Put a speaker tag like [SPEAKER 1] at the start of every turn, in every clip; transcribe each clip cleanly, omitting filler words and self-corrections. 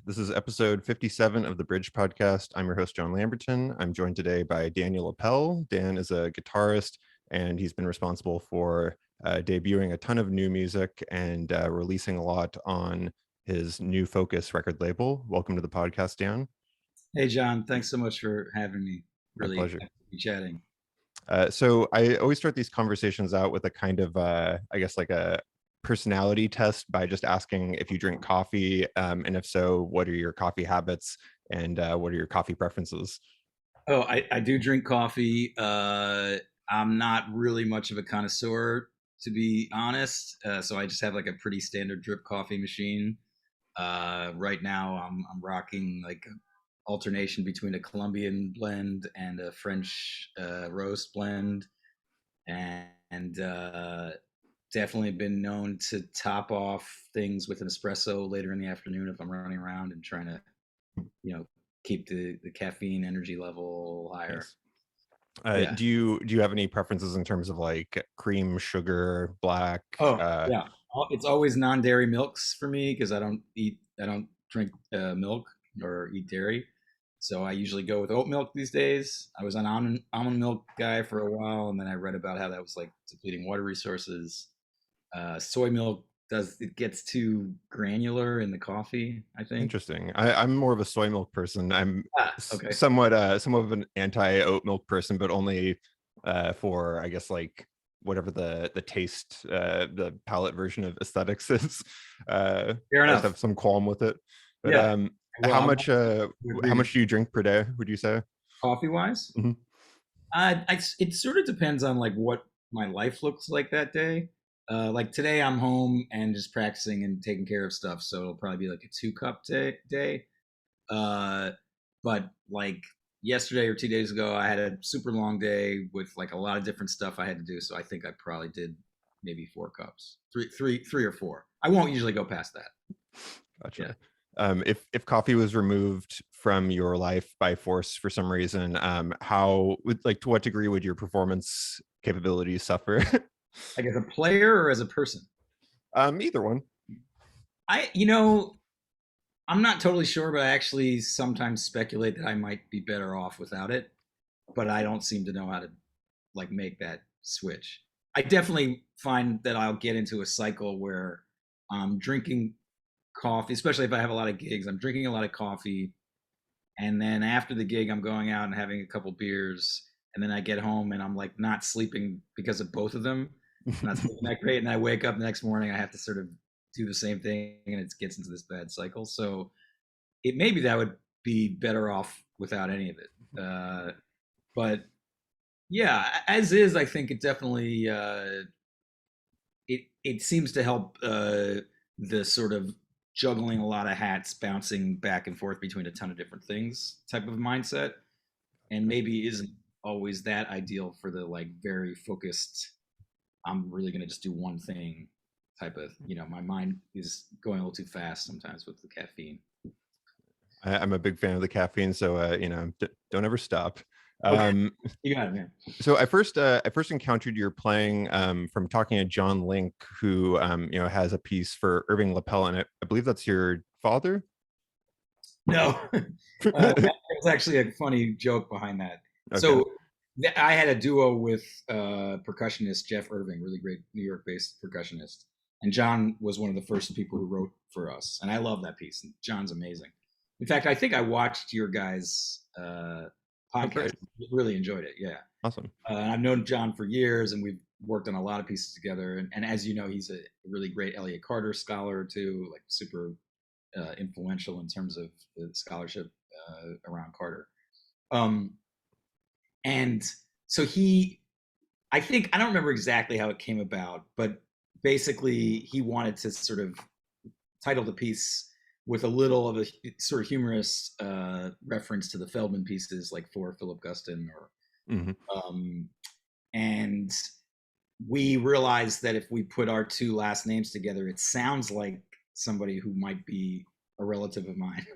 [SPEAKER 1] This is episode 57 of the Bridge podcast. I'm your host, John Lamberton. I'm joined today by Daniel Lippel. Dan is a guitarist, and he's been responsible for debuting a ton of new music and releasing a lot on his New Focus record label. Welcome to the podcast, Dan.
[SPEAKER 2] Hey, John. Thanks so much for having me.
[SPEAKER 1] My
[SPEAKER 2] Really
[SPEAKER 1] pleasure.
[SPEAKER 2] happy to be chatting.
[SPEAKER 1] So I always start these conversations out with a kind of, I guess, like a personality test by just asking if you drink coffee, and if so, what are your coffee habits and what are your coffee preferences?
[SPEAKER 2] Oh, I do drink coffee. I'm not really much of a connoisseur, to be honest. So I just have like a pretty standard drip coffee machine. Right now, I'm rocking like alternation between a Colombian blend and a French roast blend, and definitely been known to top off things with an espresso later in the afternoon if I'm running around and trying to, keep the caffeine energy level higher.
[SPEAKER 1] Nice.
[SPEAKER 2] Yeah.
[SPEAKER 1] Do you have any preferences in terms of like cream, sugar, black?
[SPEAKER 2] Oh, yeah. It's always non-dairy milks for me because I don't drink milk or eat dairy. So I usually go with oat milk these days. I was an almond milk guy for a while, and then I read about how that was like depleting water resources. Soy milk gets too granular in the coffee, I think.
[SPEAKER 1] Interesting. I'm more of a soy milk person. I'm
[SPEAKER 2] Okay.
[SPEAKER 1] somewhat of an anti oat milk person, but only for, I guess, like whatever the taste, the palate version of aesthetics is.
[SPEAKER 2] Fair
[SPEAKER 1] I just
[SPEAKER 2] enough.
[SPEAKER 1] have some qualm with it. But
[SPEAKER 2] Yeah. Well,
[SPEAKER 1] how
[SPEAKER 2] I'm
[SPEAKER 1] much
[SPEAKER 2] agree
[SPEAKER 1] how
[SPEAKER 2] with
[SPEAKER 1] much do you drink per day, would you say?
[SPEAKER 2] coffee wise.
[SPEAKER 1] Mhm.
[SPEAKER 2] It sort of depends on like what my life looks like that day. Like today, I'm home and just practicing and taking care of stuff, so it'll probably be like a 2 cup day. Uh, but like yesterday or 2 days ago, I had a super long day with like a lot of different stuff I had to do. So I think I probably did maybe 4 cups, three or four. I won't usually go past that. Yeah.
[SPEAKER 1] Gotcha. If coffee was removed from your life by force for some reason, to what degree would your performance capabilities suffer?
[SPEAKER 2] Like as a player or as a person?
[SPEAKER 1] Either one.
[SPEAKER 2] I, I'm not totally sure, but I actually sometimes speculate that I might be better off without it. But I don't seem to know how to like make that switch. I definitely find that I'll get into a cycle where I'm drinking coffee, especially if I have a lot of gigs. I'm drinking a lot of coffee, and then after the gig, I'm going out and having a couple beers, and then I get home and I'm like not sleeping because of both of them. I'm not sleeping that great, and I wake up the next morning. I have to sort of do the same thing, and it gets into this bad cycle. So it maybe that would be better off without any of it. But yeah, as is, I think it definitely it seems to help the sort of juggling a lot of hats, bouncing back and forth between a ton of different things type of mindset, and maybe isn't always that ideal for the like very focused. I'm really gonna just do one thing type of. My mind is going a little too fast sometimes with the caffeine.
[SPEAKER 1] I'm a big fan of the caffeine, so don't ever stop.
[SPEAKER 2] Okay,
[SPEAKER 1] Um,
[SPEAKER 2] you got it, man.
[SPEAKER 1] so I first encountered your playing from talking to John Link, who has a piece for Irving Lippel, and I believe that's your father.
[SPEAKER 2] No, that was actually a funny joke behind that.
[SPEAKER 1] Okay.
[SPEAKER 2] So I had a duo with percussionist Jeff Irving, really great New York-based percussionist, and John was one of the first people who wrote for us, and I love that piece. And John's amazing. In fact, I think I watched your guys'
[SPEAKER 1] Oh,
[SPEAKER 2] podcast.
[SPEAKER 1] great.
[SPEAKER 2] Really enjoyed it. Yeah,
[SPEAKER 1] Awesome.
[SPEAKER 2] I've known John for years, and we've worked on a lot of pieces together. And as you know, he's a really great Elliott Carter scholar too, like super influential in terms of the scholarship around Carter. Um, and so I think, I don't remember exactly how it came about, but basically he wanted to sort of title the piece with a little of a sort of humorous reference to the Feldman pieces, like for Philip Guston, or
[SPEAKER 1] Hmm.
[SPEAKER 2] um, and we realized that if we put our two last names together, it sounds like somebody who might be a relative of mine.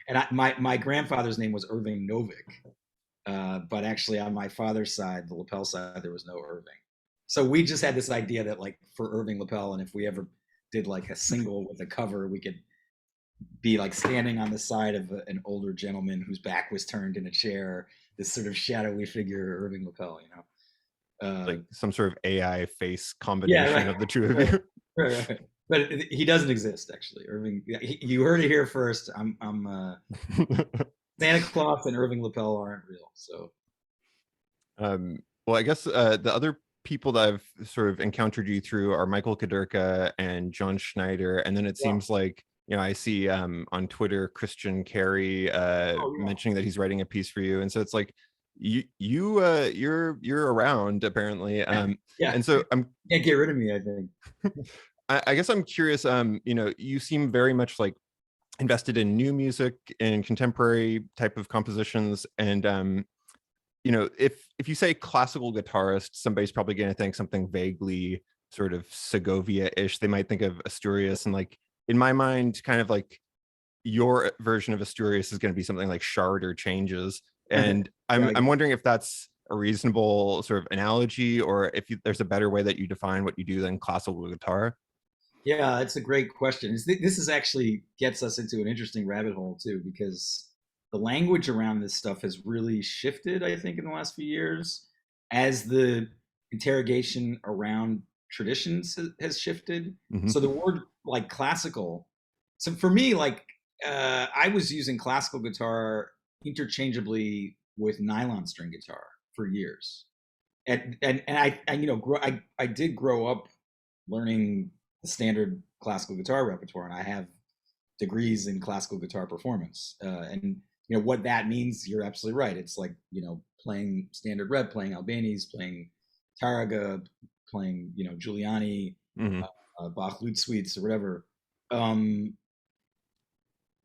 [SPEAKER 2] And my grandfather's name was Irving Novick, but actually on my father's side, the Lippel side, there was no Irving. So we just had this idea that like for Irving Lippel, and if we ever did like a single with a cover, we could be like standing on the side of an older gentleman whose back was turned in a chair, this sort of shadowy figure, Irving Lippel, you know.
[SPEAKER 1] Like some sort of AI face
[SPEAKER 2] Yeah,
[SPEAKER 1] combination
[SPEAKER 2] right,
[SPEAKER 1] of the two of
[SPEAKER 2] right,
[SPEAKER 1] you.
[SPEAKER 2] right. But he doesn't exist, actually. Irving, you heard it here first. Santa Claus and Irving Lippel aren't real. So,
[SPEAKER 1] Well, I guess the other people that I've sort of encountered you through are Michael Kudirka and John Schneider, and then it
[SPEAKER 2] yeah.
[SPEAKER 1] seems like I see on Twitter Christian Carey
[SPEAKER 2] Oh, yeah.
[SPEAKER 1] mentioning that he's writing a piece for you, and so it's like you're around apparently,
[SPEAKER 2] Yeah.
[SPEAKER 1] and so I'm
[SPEAKER 2] Can't get rid of me, I think.
[SPEAKER 1] I guess I'm curious. You seem very much like invested in new music and contemporary type of compositions, and if you say classical guitarist, somebody's probably going to think something vaguely sort of Segovia-ish. They might think of Asturias, and like in my mind, kind of like your version of Asturias is going to be something like Shard or Changes. And
[SPEAKER 2] Yeah,
[SPEAKER 1] I'm wondering if that's a reasonable sort of analogy, or if there's a better way that you define what you do than classical guitar.
[SPEAKER 2] yeah, it's a great question. This is actually gets us into an interesting rabbit hole too, because the language around this stuff has really shifted, I think, in the last few years as the interrogation around traditions has shifted.
[SPEAKER 1] Mm-hmm.
[SPEAKER 2] So the word like classical, so for me, like I was using classical guitar interchangeably with nylon string guitar for years. And I I did grow up learning the standard classical guitar repertoire, and I have degrees in classical guitar performance. And what that means, you're absolutely right. It's like playing standard rep, playing Albanese, playing Taraga, playing Giuliani,
[SPEAKER 1] Mm-hmm.
[SPEAKER 2] Bach lute suites or whatever. Um,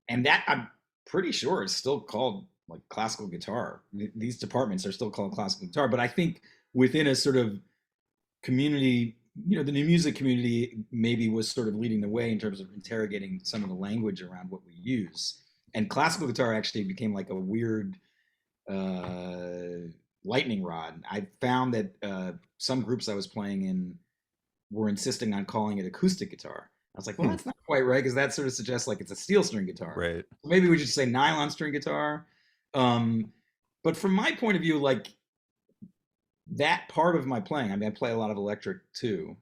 [SPEAKER 2] and that I'm pretty sure is still called like classical guitar. These departments are still called classical guitar, but I think within a sort of community, the new music community maybe was sort of leading the way in terms of interrogating some of the language around what we use. And classical guitar actually became like a weird lightning rod. I found that some groups I was playing in were insisting on calling it acoustic guitar. I was like, well,
[SPEAKER 1] Hmm.
[SPEAKER 2] that's not quite right, because that sort of suggests like it's a steel string guitar.
[SPEAKER 1] Right.
[SPEAKER 2] Maybe we should say nylon string guitar. But from my point of view, like that part of my playing, I mean, I play a lot of electric too,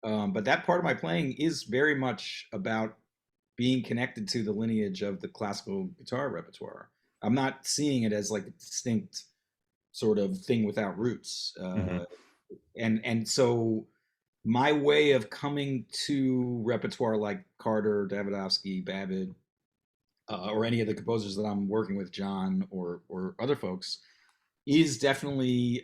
[SPEAKER 2] but that part of my playing is very much about being connected to the lineage of the classical guitar repertoire. I'm not seeing it as like a distinct sort of thing without roots.
[SPEAKER 1] Mm-hmm.
[SPEAKER 2] And so my way of coming to repertoire like Carter, Davidovsky, Babbitt, or any of the composers that I'm working with, John or other folks, is definitely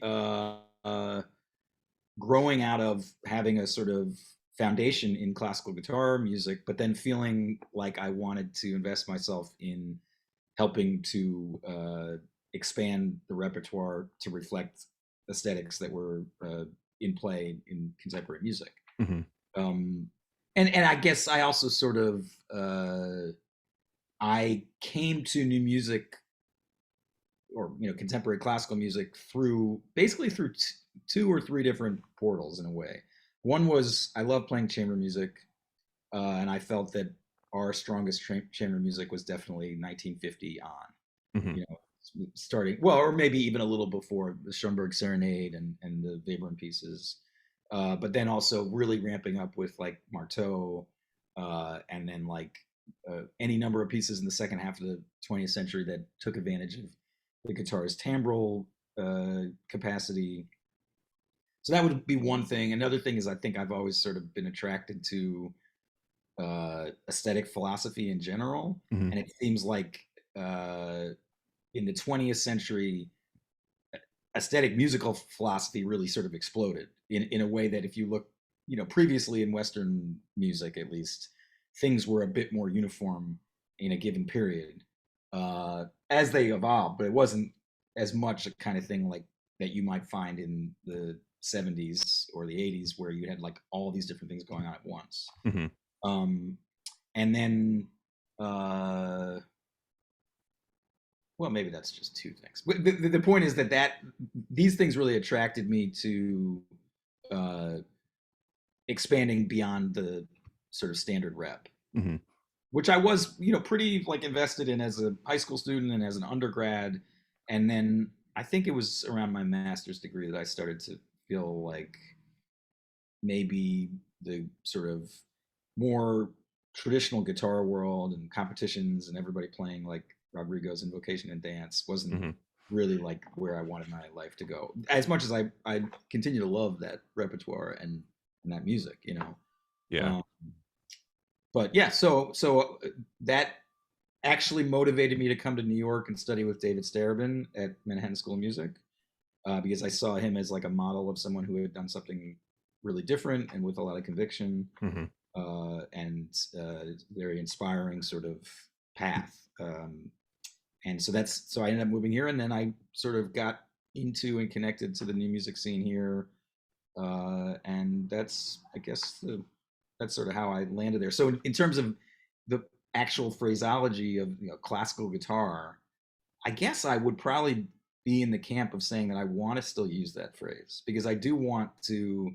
[SPEAKER 2] growing out of having a sort of foundation in classical guitar music, but then feeling like I wanted to invest myself in helping to expand the repertoire to reflect aesthetics that were in play in contemporary music.
[SPEAKER 1] Mm-hmm.
[SPEAKER 2] And I guess I also sort of I came to new music, or contemporary classical music, through basically through two or three different portals in a way. One was I love playing chamber music, and I felt that our strongest chamber music was definitely 1950 on.
[SPEAKER 1] Mm-hmm.
[SPEAKER 2] Starting well, or maybe even a little before the Schoenberg Serenade and the Webern pieces, but then also really ramping up with like Marteau, and then like any number of pieces in the second half of the 20th century that took advantage of the guitar's timbral capacity. So that would be one thing. Another thing is I think I've always sort of been attracted to aesthetic philosophy in general,
[SPEAKER 1] Mm-hmm.
[SPEAKER 2] and it seems like in the 20th century, aesthetic musical philosophy really sort of exploded in a way that if you look, previously in Western music at least, things were a bit more uniform in a given period as they evolved, but it wasn't as much a kind of thing like that you might find in the 70s or the 80s, where you had like all these different things going on at once.
[SPEAKER 1] Mm-hmm.
[SPEAKER 2] And then well, maybe that's just two things. But the point is that these things really attracted me to expanding beyond the sort of standard rep.
[SPEAKER 1] Mm-hmm.
[SPEAKER 2] which I was, pretty like invested in as a high school student and as an undergrad. And then I think it was around my master's degree that I started to feel like maybe the sort of more traditional guitar world and competitions and everybody playing like Rodrigo's Invocation and Dance wasn't
[SPEAKER 1] Hmm.
[SPEAKER 2] really like where I wanted my life to go. As much as I continue to love that repertoire and that music,
[SPEAKER 1] Yeah.
[SPEAKER 2] Um, but yeah, so that actually motivated me to come to New York and study with David Starobin at Manhattan School of Music, because I saw him as like a model of someone who had done something really different and with a lot of conviction,
[SPEAKER 1] Hmm.
[SPEAKER 2] and very inspiring sort of path. And so I ended up moving here, and then I sort of got into and connected to the new music scene here, and that's I guess that's sort of how I landed there. So in terms of the actual phraseology of classical guitar, I guess I would probably be in the camp of saying that I want to still use that phrase because I do want to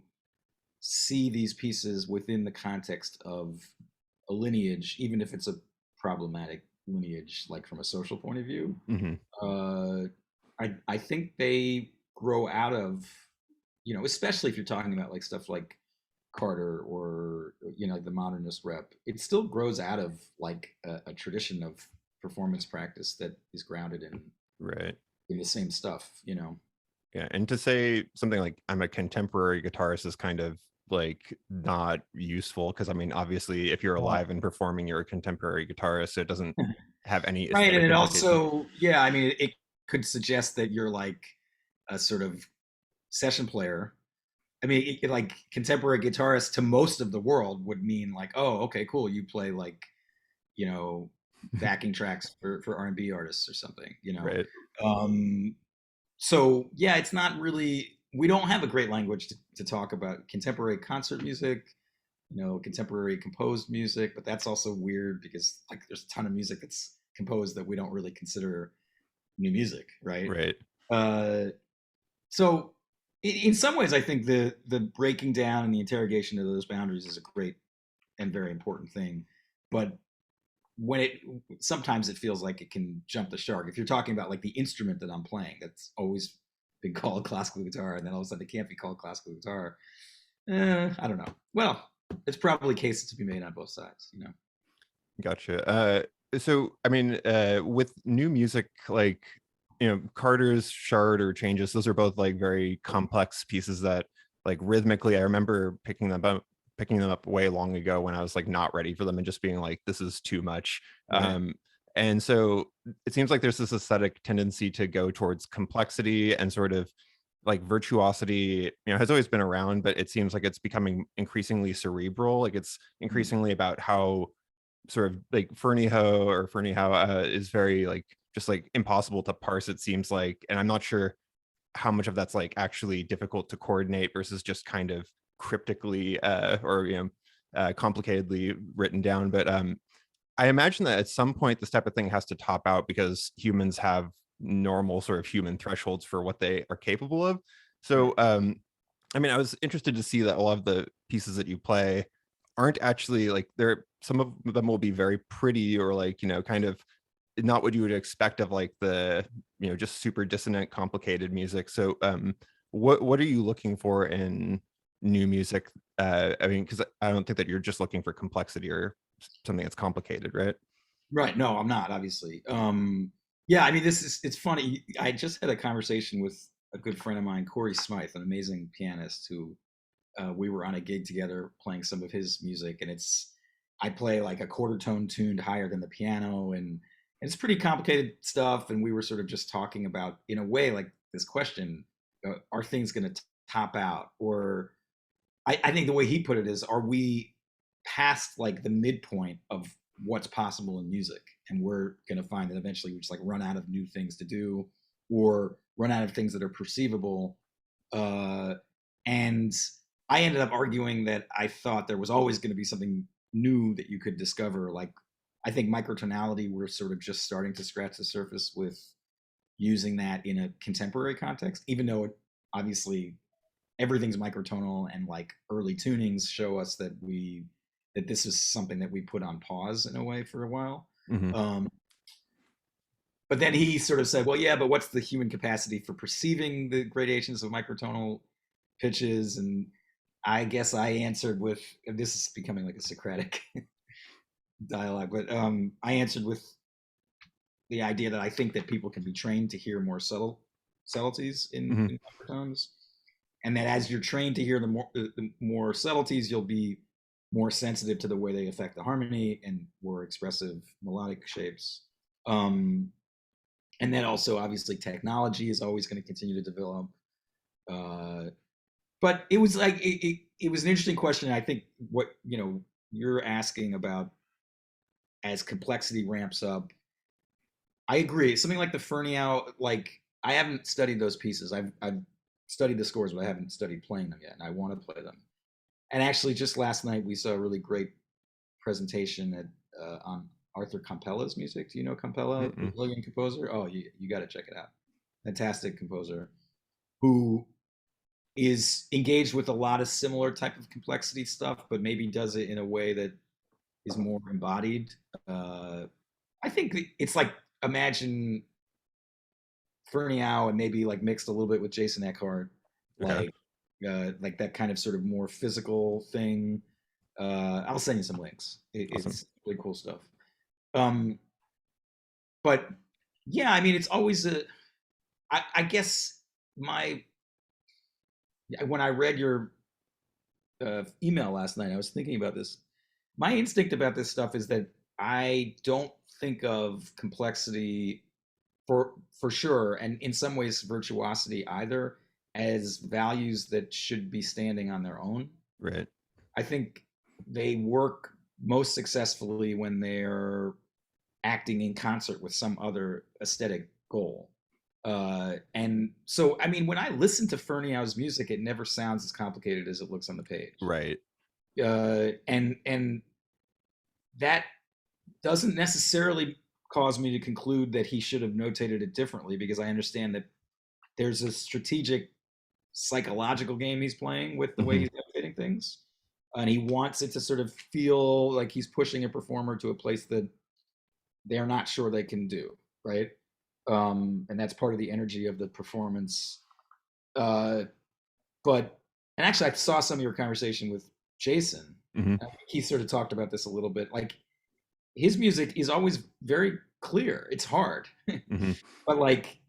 [SPEAKER 2] see these pieces within the context of a lineage, even if it's a problematic lineage, like from a social point of view.
[SPEAKER 1] Hmm.
[SPEAKER 2] Uh, I think they grow out of, especially if you're talking about like stuff like Carter or like the modernist rep, it still grows out of like a tradition of performance practice that is grounded
[SPEAKER 1] Right.
[SPEAKER 2] in the same stuff.
[SPEAKER 1] Yeah, and to say something like I'm a contemporary guitarist is kind of like not useful because I mean, obviously, if you're
[SPEAKER 2] Well,
[SPEAKER 1] alive and performing, you're a contemporary guitarist, so it doesn't have any
[SPEAKER 2] right, and
[SPEAKER 1] aesthetic
[SPEAKER 2] it
[SPEAKER 1] implications.
[SPEAKER 2] also, yeah, I mean, it could suggest that you're like a sort of session player. I mean, like contemporary guitarist to most of the world would mean like, oh, okay, cool, you play like, you know, backing tracks for R&B artists or something.
[SPEAKER 1] Right.
[SPEAKER 2] Um, so yeah, it's not really. We don't have a great language to talk about contemporary concert music, contemporary composed music, but that's also weird because like there's a ton of music that's composed that we don't really consider new music, right?
[SPEAKER 1] Right.
[SPEAKER 2] Uh, so in some ways, I think the breaking down and the interrogation of those boundaries is a great and very important thing. But when it sometimes it feels like it can jump the shark. If you're talking about like the instrument that I'm playing, that's always been called classical guitar, and then all of a sudden it can't be called classical guitar. I don't know. Well, it's probably cases to be made on both sides.
[SPEAKER 1] Gotcha. So I mean, with new music, like Carter's Shard or Changes, those are both like very complex pieces that, like rhythmically, I remember picking them up way long ago when I was like not ready for them and just being like, this is too much.
[SPEAKER 2] Right.
[SPEAKER 1] And so it seems like there's this aesthetic tendency to go towards complexity and sort of like virtuosity, has always been around, but it seems like it's becoming increasingly cerebral. Like it's
[SPEAKER 2] Mm.
[SPEAKER 1] increasingly about how sort of like Ferneyhough is very like just like impossible to parse, it seems like, and I'm not sure how much of that's like actually difficult to coordinate versus just kind of cryptically or complicatedly written down. But I imagine that at some point this type of thing has to top out because humans have normal sort of human thresholds for what they are capable of. So
[SPEAKER 2] Right.
[SPEAKER 1] I mean, I was interested to see that a lot of the pieces that you play aren't actually like they're some of them will be very pretty or like, kind of not what you would expect of like the, just super dissonant, complicated music. So what are you looking for in new music? I mean, because I don't think that you're just looking for complexity or something that's complicated, right?
[SPEAKER 2] Right. No, I'm not, obviously. Yeah, I mean, it's funny. I just had a conversation with a good friend of mine, Corey Smythe, an amazing pianist who we were on a gig together playing some of his music. And I play like a quarter tone tuned higher than the piano. And it's pretty complicated stuff. And we were sort of just talking about, in a way, like this question, are things going to top out? Or I think the way he put it is, are we past like the midpoint of what's possible in music, and we're going to find that eventually we just like run out of new things to do, or run out of things that are perceivable. And I ended up arguing that I thought there was always going to be something new that you could discover. Like I think microtonality, we're sort of just starting to scratch the surface with using that in a contemporary context, even though it obviously everything's microtonal, and like early tunings show us that we that this is something that we put on pause in a way for a while.
[SPEAKER 1] Hmm.
[SPEAKER 2] But then he sort of said, well, yeah, but what's the human capacity for perceiving the gradations of microtonal pitches? And I guess I answered with, this is becoming like a Socratic dialogue, but I answered with the idea that I think that people can be trained to hear more subtleties
[SPEAKER 1] Hmm.
[SPEAKER 2] in microtones, and that as you're trained to hear the more subtleties, you'll be more sensitive to the way they affect the harmony and more expressive melodic shapes. And then also, obviously, technology is always going to continue to develop. But it was like it was an interesting question. I think what you're asking about as complexity ramps up, I agree. Something like the Ferneyhough, like I haven't studied those pieces. I've studied the scores, but I haven't studied playing them yet, and I want to play them. And actually, just last night we saw a really great presentation on Arthur Compella's music. Do you know Compella,
[SPEAKER 1] Mm-mm.
[SPEAKER 2] Brazilian composer? Oh, you got to check it out. Fantastic composer who is engaged with a lot of similar type of complexity stuff, but maybe does it in a way that is more embodied. I think it's like imagine Ferneyhough and maybe like mixed a little bit with Jason Eckhart,
[SPEAKER 1] Okay.
[SPEAKER 2] like that kind of sort of more physical thing. I'll send you some links.
[SPEAKER 1] Awesome.
[SPEAKER 2] It's really cool stuff. Um, but yeah, I mean, it's always I guess my when I read your email last night, I was thinking about this. My instinct about this stuff is that I don't think of complexity for sure, and in some ways virtuosity either, as values that should be standing on their own.
[SPEAKER 1] Right.
[SPEAKER 2] I think they work most successfully when they're acting in concert with some other aesthetic goal. And so, I mean, when I listen to Ferneyhough's music, it never sounds as complicated as it looks on the page.
[SPEAKER 1] Right.
[SPEAKER 2] And that doesn't necessarily cause me to conclude that he should have notated it differently, because I understand that there's a strategic psychological game he's playing with the way
[SPEAKER 1] Hmm.
[SPEAKER 2] he's notating things, and he wants it to sort of feel like he's pushing a performer to a place that they're not sure they can do, right? And that's part of the energy of the performance. Uh, but and actually, I saw some of your conversation with Jason.
[SPEAKER 1] Hmm.
[SPEAKER 2] I think he sort of talked about this a little bit. Like his music is always very clear. It's hard,
[SPEAKER 1] Hmm.
[SPEAKER 2] but like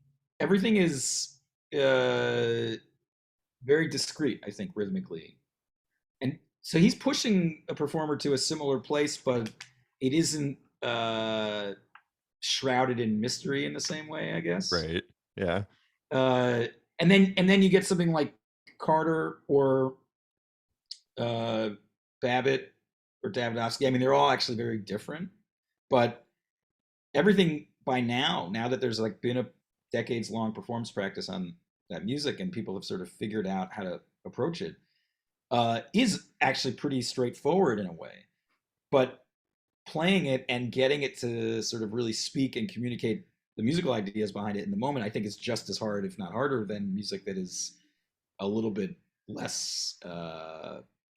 [SPEAKER 2] everything is very discreet, I think, rhythmically. And so he's pushing a performer to a similar place, but it isn't shrouded in mystery in the same way, I guess.
[SPEAKER 1] Right. Yeah.
[SPEAKER 2] Uh, and then you get something like Carter or uh, Babbitt or Davidovsky. I mean, they're all actually very different, but everything by now that there's like been a decades long performance practice on that music and people have sort of figured out how to approach it, is actually pretty straightforward in a way. But playing it and getting it to sort of really speak and communicate the musical ideas behind it in the moment, I think is just as hard, if not harder, than music that is a little bit less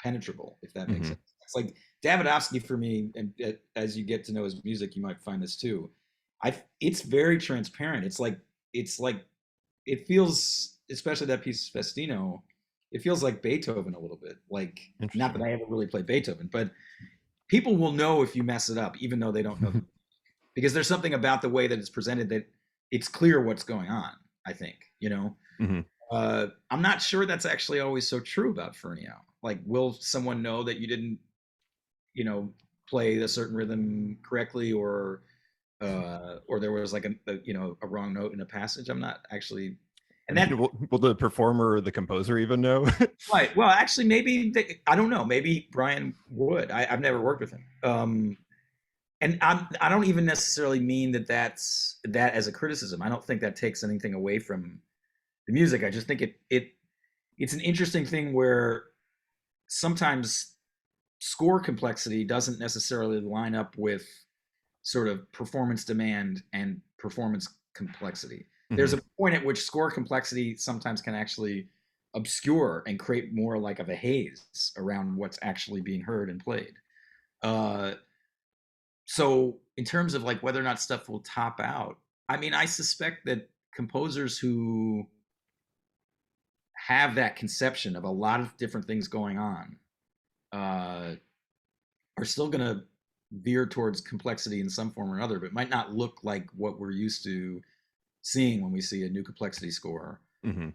[SPEAKER 2] penetrable, if that makes
[SPEAKER 1] Hmm.
[SPEAKER 2] sense. It's like Davidovsky for me, and as you get to know his music, you might find this too. It's very transparent. It's like it feels, especially that piece Festino, it feels like Beethoven a little bit. Like, not that
[SPEAKER 1] Interesting.
[SPEAKER 2] I ever really played Beethoven, but people will know if you mess it up, even though they don't know, because there's something about the way that it's presented that it's clear what's going on. I think,
[SPEAKER 1] Hmm.
[SPEAKER 2] I'm not sure that's actually always so true about Ferneyhough. Like, will someone know that you didn't, you know, play a certain rhythm correctly, or there was like a wrong note in a passage? I'm not actually, and that
[SPEAKER 1] Will the performer or the composer even know?
[SPEAKER 2] right. Well, actually, maybe I don't know. Maybe Brian would. I've never worked with him, and I don't even necessarily mean that as a criticism. I don't think that takes anything away from the music. I just think it's an interesting thing where sometimes score complexity doesn't necessarily line up with sort of performance demand and performance complexity. There's
[SPEAKER 1] Hmm.
[SPEAKER 2] a point at which score complexity sometimes can actually obscure and create more like of a haze around what's actually being heard and played. Uh, so in terms of like whether or not stuff will top out, I mean, I suspect that composers who have that conception of a lot of different things going on uh, are still going to veer towards complexity in some form or another, but it might not look like what we're used to seeing when we see a new complexity score.
[SPEAKER 1] Hmm.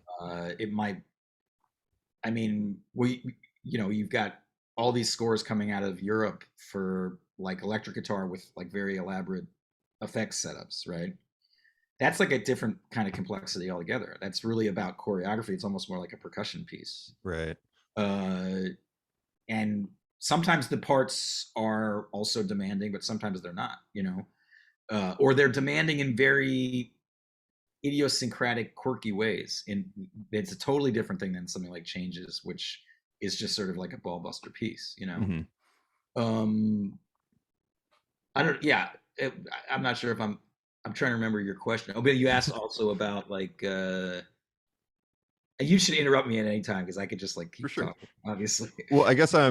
[SPEAKER 2] It might, I mean, you've got all these scores coming out of Europe for like electric guitar with like very elaborate effects setups, right? That's like a different kind of complexity altogether. That's really about choreography. It's almost more like a percussion piece.
[SPEAKER 1] Right.
[SPEAKER 2] Uh, and sometimes the parts are also demanding, but sometimes they're not, or they're demanding in very idiosyncratic, quirky ways. And it's a totally different thing than something like Changes, which is just sort of like a ball buster piece.
[SPEAKER 1] Hmm.
[SPEAKER 2] Um, I don't, yeah, I'm not sure if I'm trying to remember your question. Oh, but you asked also about like, you should interrupt me at any time because I could just like
[SPEAKER 1] For
[SPEAKER 2] keep
[SPEAKER 1] sure.
[SPEAKER 2] talking, obviously.
[SPEAKER 1] Well, I guess I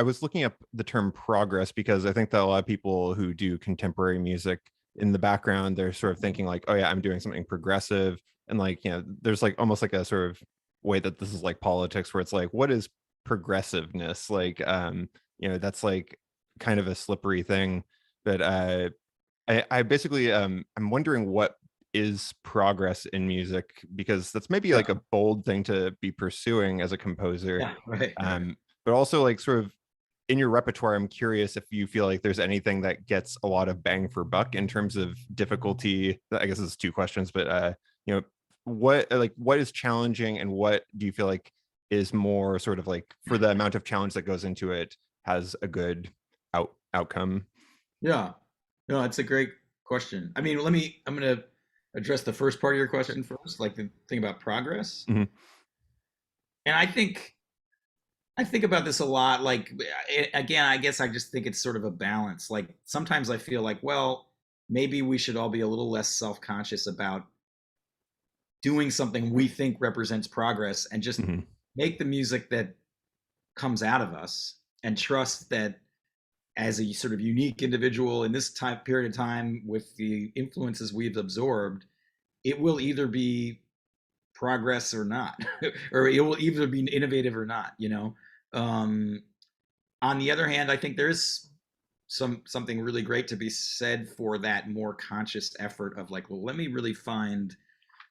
[SPEAKER 1] was looking up the term progress because I think that a lot of people who do contemporary music in the background, they're sort of thinking like, oh yeah, I'm doing something progressive. And like, there's like almost like a sort of way that this is like politics where it's like, what is progressiveness? Like, that's like kind of a slippery thing. But I basically I'm wondering what is progress in music because that's maybe
[SPEAKER 2] Yeah,
[SPEAKER 1] like a bold thing to be pursuing as a composer.
[SPEAKER 2] yeah, right.
[SPEAKER 1] But also like sort of in your repertoire, I'm curious if you feel like there's anything that gets a lot of bang for buck in terms of difficulty. I guess it's two questions, but what is challenging and what do you feel like is more sort of like for the amount of challenge that goes into it has a good outcome?
[SPEAKER 2] Yeah. No, it's a great question. I mean, I'm going to address the first part of your question first, like the thing about progress.
[SPEAKER 1] Hmm.
[SPEAKER 2] And I think about this a lot. Like, again, I guess I just think it's sort of a balance. Like, sometimes I feel like, well, maybe we should all be a little less self conscious about doing something we think represents progress and just
[SPEAKER 1] Hmm.
[SPEAKER 2] make the music that comes out of us and trust that as a sort of unique individual in this time period of time with the influences we've absorbed, it will either be progress or not, or it will either be innovative or not. Um, on the other hand, I think there's something really great to be said for that more conscious effort of like, well, let me really find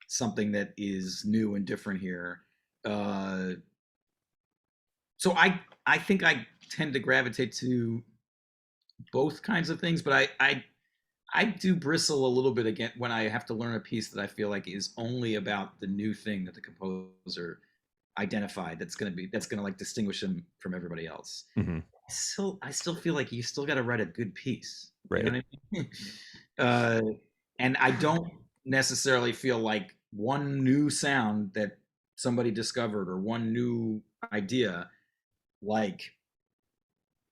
[SPEAKER 2] something that is new and different here. Uh, so I think I tend to gravitate to both kinds of things, but I do bristle a little bit again when I have to learn a piece that I feel like is only about the new thing that the composer identified that's gonna like distinguish him from everybody else.
[SPEAKER 1] Hmm.
[SPEAKER 2] I still feel like you still got to write a good piece. You know
[SPEAKER 1] Right.
[SPEAKER 2] what I mean? uh, and I don't necessarily feel like one new sound that somebody discovered or one new idea like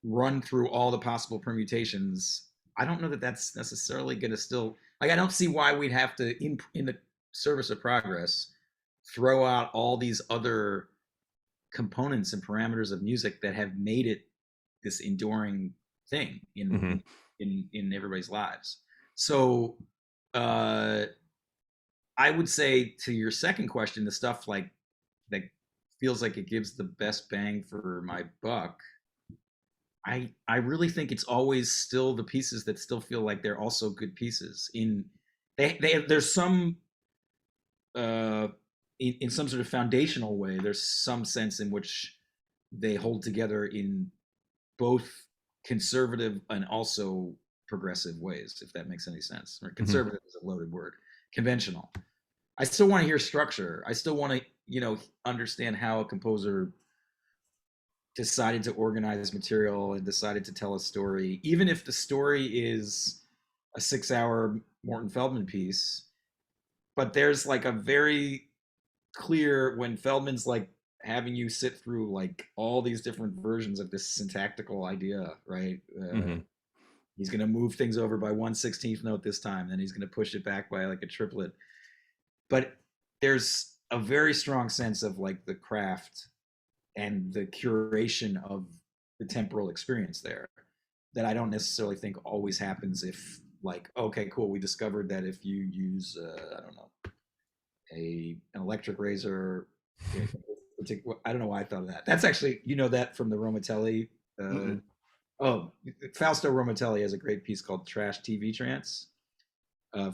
[SPEAKER 2] run through all the possible permutations. I don't know that that's necessarily going to still like. I don't see why we'd have to in the service of progress throw out all these other components and parameters of music that have made it this enduring thing in
[SPEAKER 1] Hmm.
[SPEAKER 2] in in everybody's lives. So uh, I would say to your second question, the stuff like that feels like it gives the best bang for my buck. I really think it's always still the pieces that still feel like they're also good pieces. There's some uh, in some sort of foundational way. There's some sense in which they hold together in both conservative and also progressive ways, if that makes any sense. Or
[SPEAKER 1] Hmm.
[SPEAKER 2] conservative is a loaded word. Conventional. I still want to hear structure. I still want to understand how a composer decided to organize material and decided to tell a story, even if the story is a 6 hour Morton Feldman piece. But there's like a very clear when Feldman's like having you sit through like all these different versions of this syntactical idea, right?
[SPEAKER 1] Hmm.
[SPEAKER 2] He's going to move things over by 1/16th note this time, then he's going to push it back by like a triplet. But there's a very strong sense of like the craft and the curation of the temporal experience there that I don't necessarily think always happens if like, okay, cool, we discovered that if you use I don't know, an electric razor. I don't know why I thought of that. That's actually, you know, that from the Romatelli.
[SPEAKER 1] Mm-mm.
[SPEAKER 2] Oh, Fausto Romatelli has a great piece called Trash TV Trance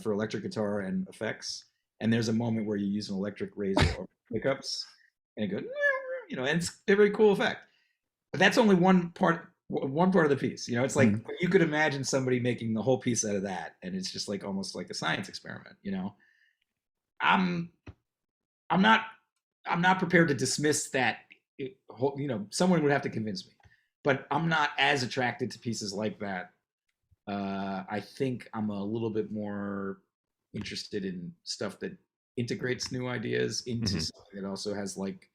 [SPEAKER 2] for electric guitar and effects. And there's a moment where you use an electric razor or pickups and it goes, you know, and it's a very cool effect. But that's only one part of the piece. You know, it's like you could imagine somebody making the whole piece out of that, and it's just like almost like a science experiment. You know, I'm I'm not I'm not prepared to dismiss that. You know, someone would have to convince me, but I'm not as attracted to pieces like that. I think I'm a little bit more interested in stuff that integrates new ideas into something that also has like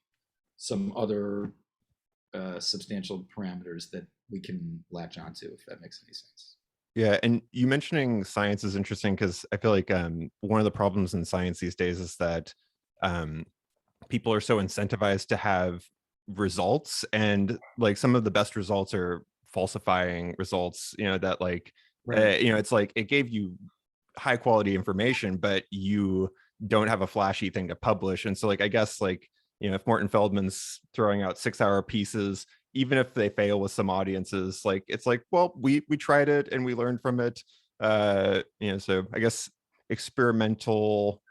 [SPEAKER 2] some other substantial parameters that we can latch onto, if that makes any sense.
[SPEAKER 1] Yeah, and you mentioning science is interesting because I feel like one of the problems in science these days is that um, people are so incentivized to have results, and like some of the best results are falsifying results. You know that like
[SPEAKER 2] Right.
[SPEAKER 1] you know it's like it gave you high quality information, but you don't have a flashy thing to publish. And so like I guess like you know if Morton Feldman's throwing out 6-hour pieces, even if they fail with some audiences, like it's like, well, we tried it and we learned from it. You know, so I guess experimental,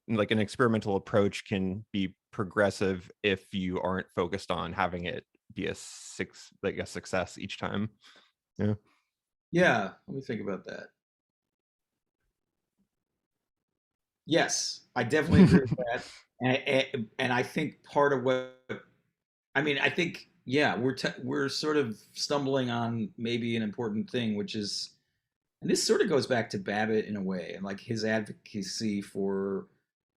[SPEAKER 1] like an experimental approach can be progressive if you aren't focused on having it be like a success each time. Yeah.
[SPEAKER 2] Yeah, let me think about that. Yes, I definitely agree with that. And I think part of what I mean, I think yeah, we're sort of stumbling on maybe an important thing, which is, and this sort of goes back to Babbitt in a way, and like his advocacy for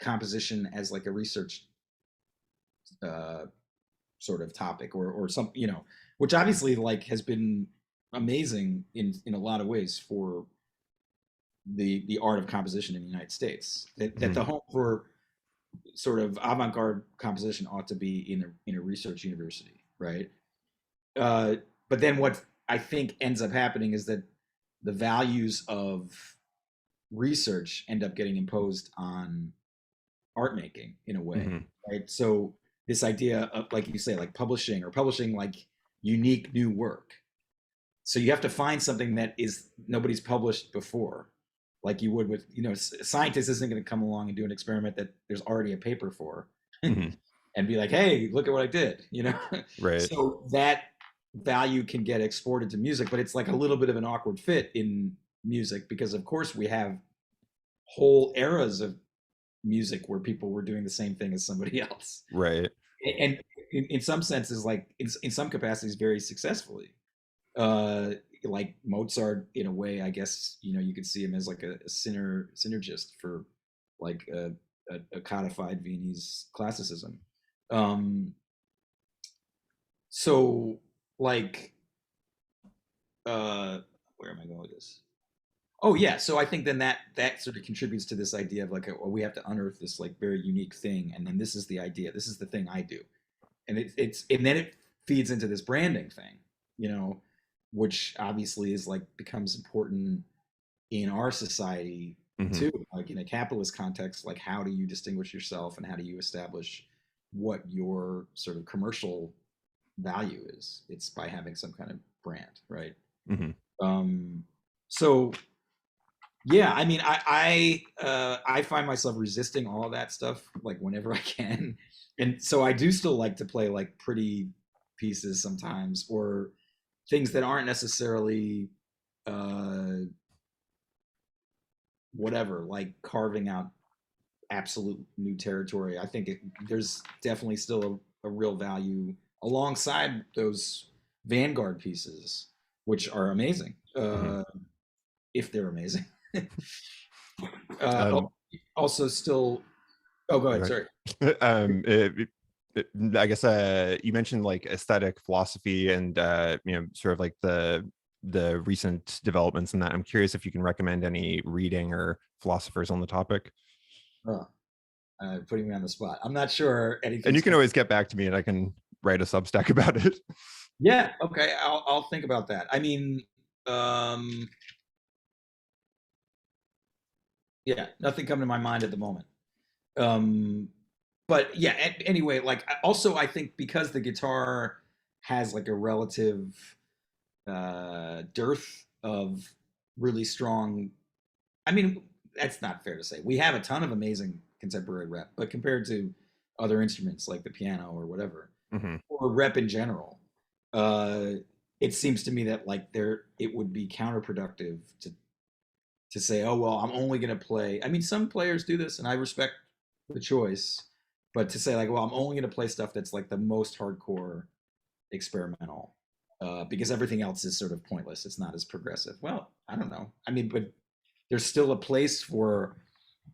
[SPEAKER 2] composition as like a research uh, sort of topic or some, you know, which obviously like has been amazing in a lot of ways for the art of composition in the United States. That the home for sort of avant-garde composition ought to be in a research university, right? But then what I think ends up happening is that the values of research end up getting imposed on art making in a way,
[SPEAKER 1] Mhm.
[SPEAKER 2] right? So this idea of, like you say, like publishing like unique new work. So you have to find something that is nobody's published before, like you would with, you know, a scientist isn't going to come along and do an experiment that there's already a paper for
[SPEAKER 1] Mhm.
[SPEAKER 2] and be like, hey, look at what I did, you know?
[SPEAKER 1] Right.
[SPEAKER 2] So that value can get exported to music, but it's like a little bit of an awkward fit in music because, of course, we have whole eras of music where people were doing the same thing as somebody else.
[SPEAKER 1] Right.
[SPEAKER 2] And in some senses, like in some capacities, very successfully. Uh, like Mozart, in a way, I guess, you know, you could see him as like a synergist for like a codified Viennese classicism. Um, so like where am I going with this? Oh yeah, so I think then that sort of contributes to this idea of like, well, we have to unearth this like very unique thing, and then this is the idea, this is the thing I do, and it's and then it feeds into this branding thing, you know, which obviously is like becomes important in our society
[SPEAKER 1] Mhm.
[SPEAKER 2] too, like in a capitalist context, like how do you distinguish yourself and how do you establish what your sort of commercial value is? It's by having some kind of brand, right?
[SPEAKER 1] Mhm.
[SPEAKER 2] Um, so yeah, I mean, I find myself resisting all of that stuff like whenever I can, and so I do still like to play like pretty pieces sometimes, or things that aren't necessarily uh, whatever, like carving out absolute new territory. I think there's definitely still a real value alongside those vanguard pieces, which are amazing,
[SPEAKER 1] Mhm.
[SPEAKER 2] if they're amazing.
[SPEAKER 1] Um,
[SPEAKER 2] Also, still. Oh, go ahead.
[SPEAKER 1] right.
[SPEAKER 2] Sorry.
[SPEAKER 1] I guess you mentioned like aesthetic philosophy and you know sort of like the recent developments in that. I'm curious if you can recommend any reading or philosophers on the topic.
[SPEAKER 2] Oh, putting me on the spot. I'm not sure
[SPEAKER 1] And
[SPEAKER 2] anything's
[SPEAKER 1] you can
[SPEAKER 2] come.
[SPEAKER 1] always get back to me and I can write a Substack about it.
[SPEAKER 2] Yeah. Okay. I'll think about that. I mean, yeah, nothing coming to my mind at the moment. Um, but yeah. Anyway, like also I think because the guitar has like a relative dearth of really strong. I mean, that's not fair to say. We have a ton of amazing contemporary rep, but compared to other instruments like the piano or whatever,
[SPEAKER 1] Hmm.
[SPEAKER 2] or rep in general, uh, it seems to me that like it would be counterproductive to say, oh well, I'm only going to play. I mean, some players do this, and I respect the choice, but to say like, well, I'm only going to play stuff that's like the most hardcore experimental, because everything else is sort of pointless. It's not as progressive. Well, I don't know. I mean, but there's still a place for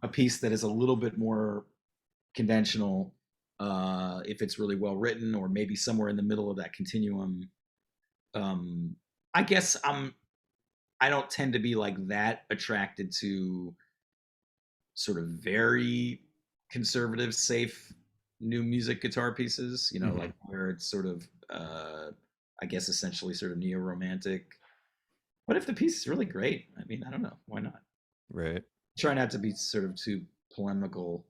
[SPEAKER 2] a piece that is a little bit more conventional, if it's really well written, or maybe somewhere in the middle of that continuum. um, I guess I don't tend to be like that attracted to sort of very conservative, safe new music guitar pieces,
[SPEAKER 1] Hmm.
[SPEAKER 2] like where it's sort of I guess essentially sort of neo-romantic. But if the piece is really great, I mean, I don't know, why not?
[SPEAKER 1] Right.
[SPEAKER 2] Try not to be sort of too polemical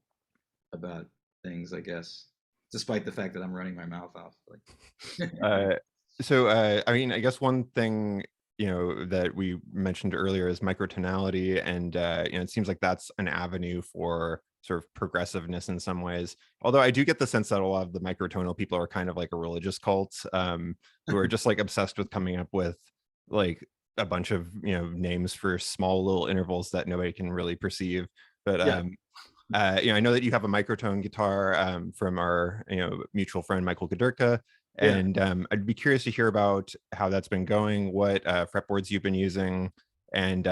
[SPEAKER 2] about things, I guess, despite the fact that I'm running my mouth off. Like,
[SPEAKER 1] Uh, so, I mean, I guess one thing, that we mentioned earlier is microtonality, and it seems like that's an avenue for sort of progressiveness in some ways. Although I do get the sense that a lot of the microtonal people are kind of like a religious cult, who are just like obsessed with coming up with like a bunch of names for small little intervals that nobody can really perceive. But
[SPEAKER 2] yeah,
[SPEAKER 1] I know that you have a microtone guitar, from our mutual friend Michael Kudirka,
[SPEAKER 2] yeah,
[SPEAKER 1] and I'd be curious to hear about how that's been going, what fretboards you've been using, and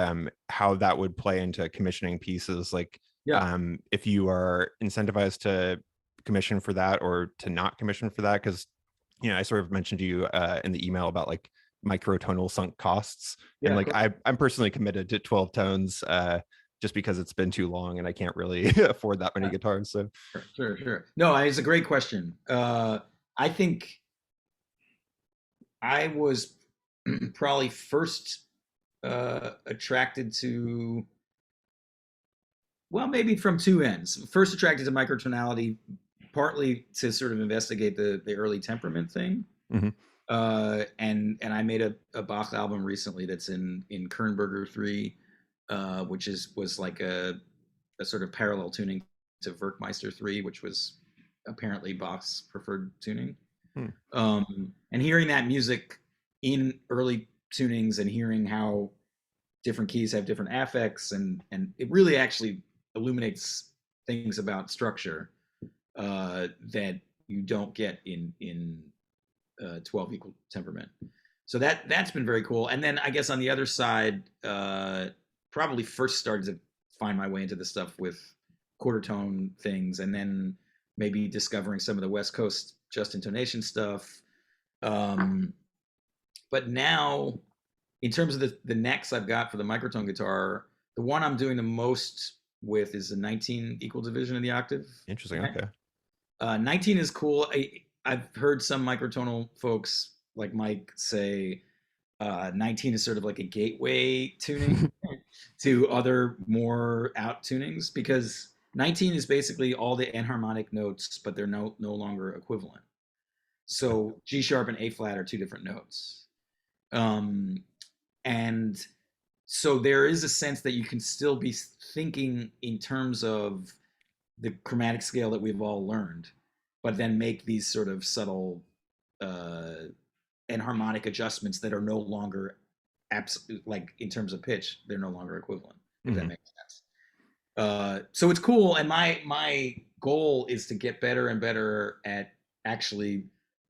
[SPEAKER 1] how that would play into commissioning pieces. Like,
[SPEAKER 2] yeah.
[SPEAKER 1] if you are incentivized to commission for that or to not commission for that, because I sort of mentioned to you in the email about like microtonal sunk costs, and
[SPEAKER 2] Yeah, of
[SPEAKER 1] like
[SPEAKER 2] course.
[SPEAKER 1] I'm personally committed to 12 tones. Just because it's been too long and I can't really afford that many
[SPEAKER 2] Yeah,
[SPEAKER 1] guitars. So
[SPEAKER 2] sure. No, it's a great question. I think I was probably first attracted to, well, maybe from two ends. First attracted to microtonality, partly to sort of investigate the early temperament thing.
[SPEAKER 1] mhm.
[SPEAKER 2] And I made a Bach album recently that's in Kernberger 3, which was like a sort of parallel tuning to Werkmeister 3, which was apparently Bach's preferred tuning.
[SPEAKER 1] Hmm.
[SPEAKER 2] And hearing that music in early tunings and hearing how different keys have different affects, and it really actually illuminates things about structure that you don't get in 12 equal temperament. So that's been very cool. And then I guess on the other side, probably first started to find my way into the stuff with quarter tone things, and then maybe discovering some of the West Coast just intonation stuff. Um, but now, in terms of the necks I've got for the microtone guitar, the one I'm doing the most with is a 19 equal division of the octave
[SPEAKER 1] Interesting.
[SPEAKER 2] neck.
[SPEAKER 1] Okay.
[SPEAKER 2] 19 is cool. I've heard some microtonal folks like Mike say 19 is sort of like a gateway tuning to other more out tunings, because 19 is basically all the enharmonic notes, but they're no longer equivalent. So G sharp and A flat are two different notes. Um, and so there is a sense that you can still be thinking in terms of the chromatic scale that we've all learned, but then make these sort of subtle uh, and harmonic adjustments that are no longer like in terms of pitch, they're no longer equivalent. If that
[SPEAKER 1] Hmm.
[SPEAKER 2] makes sense. So it's cool, and my goal is to get better and better at actually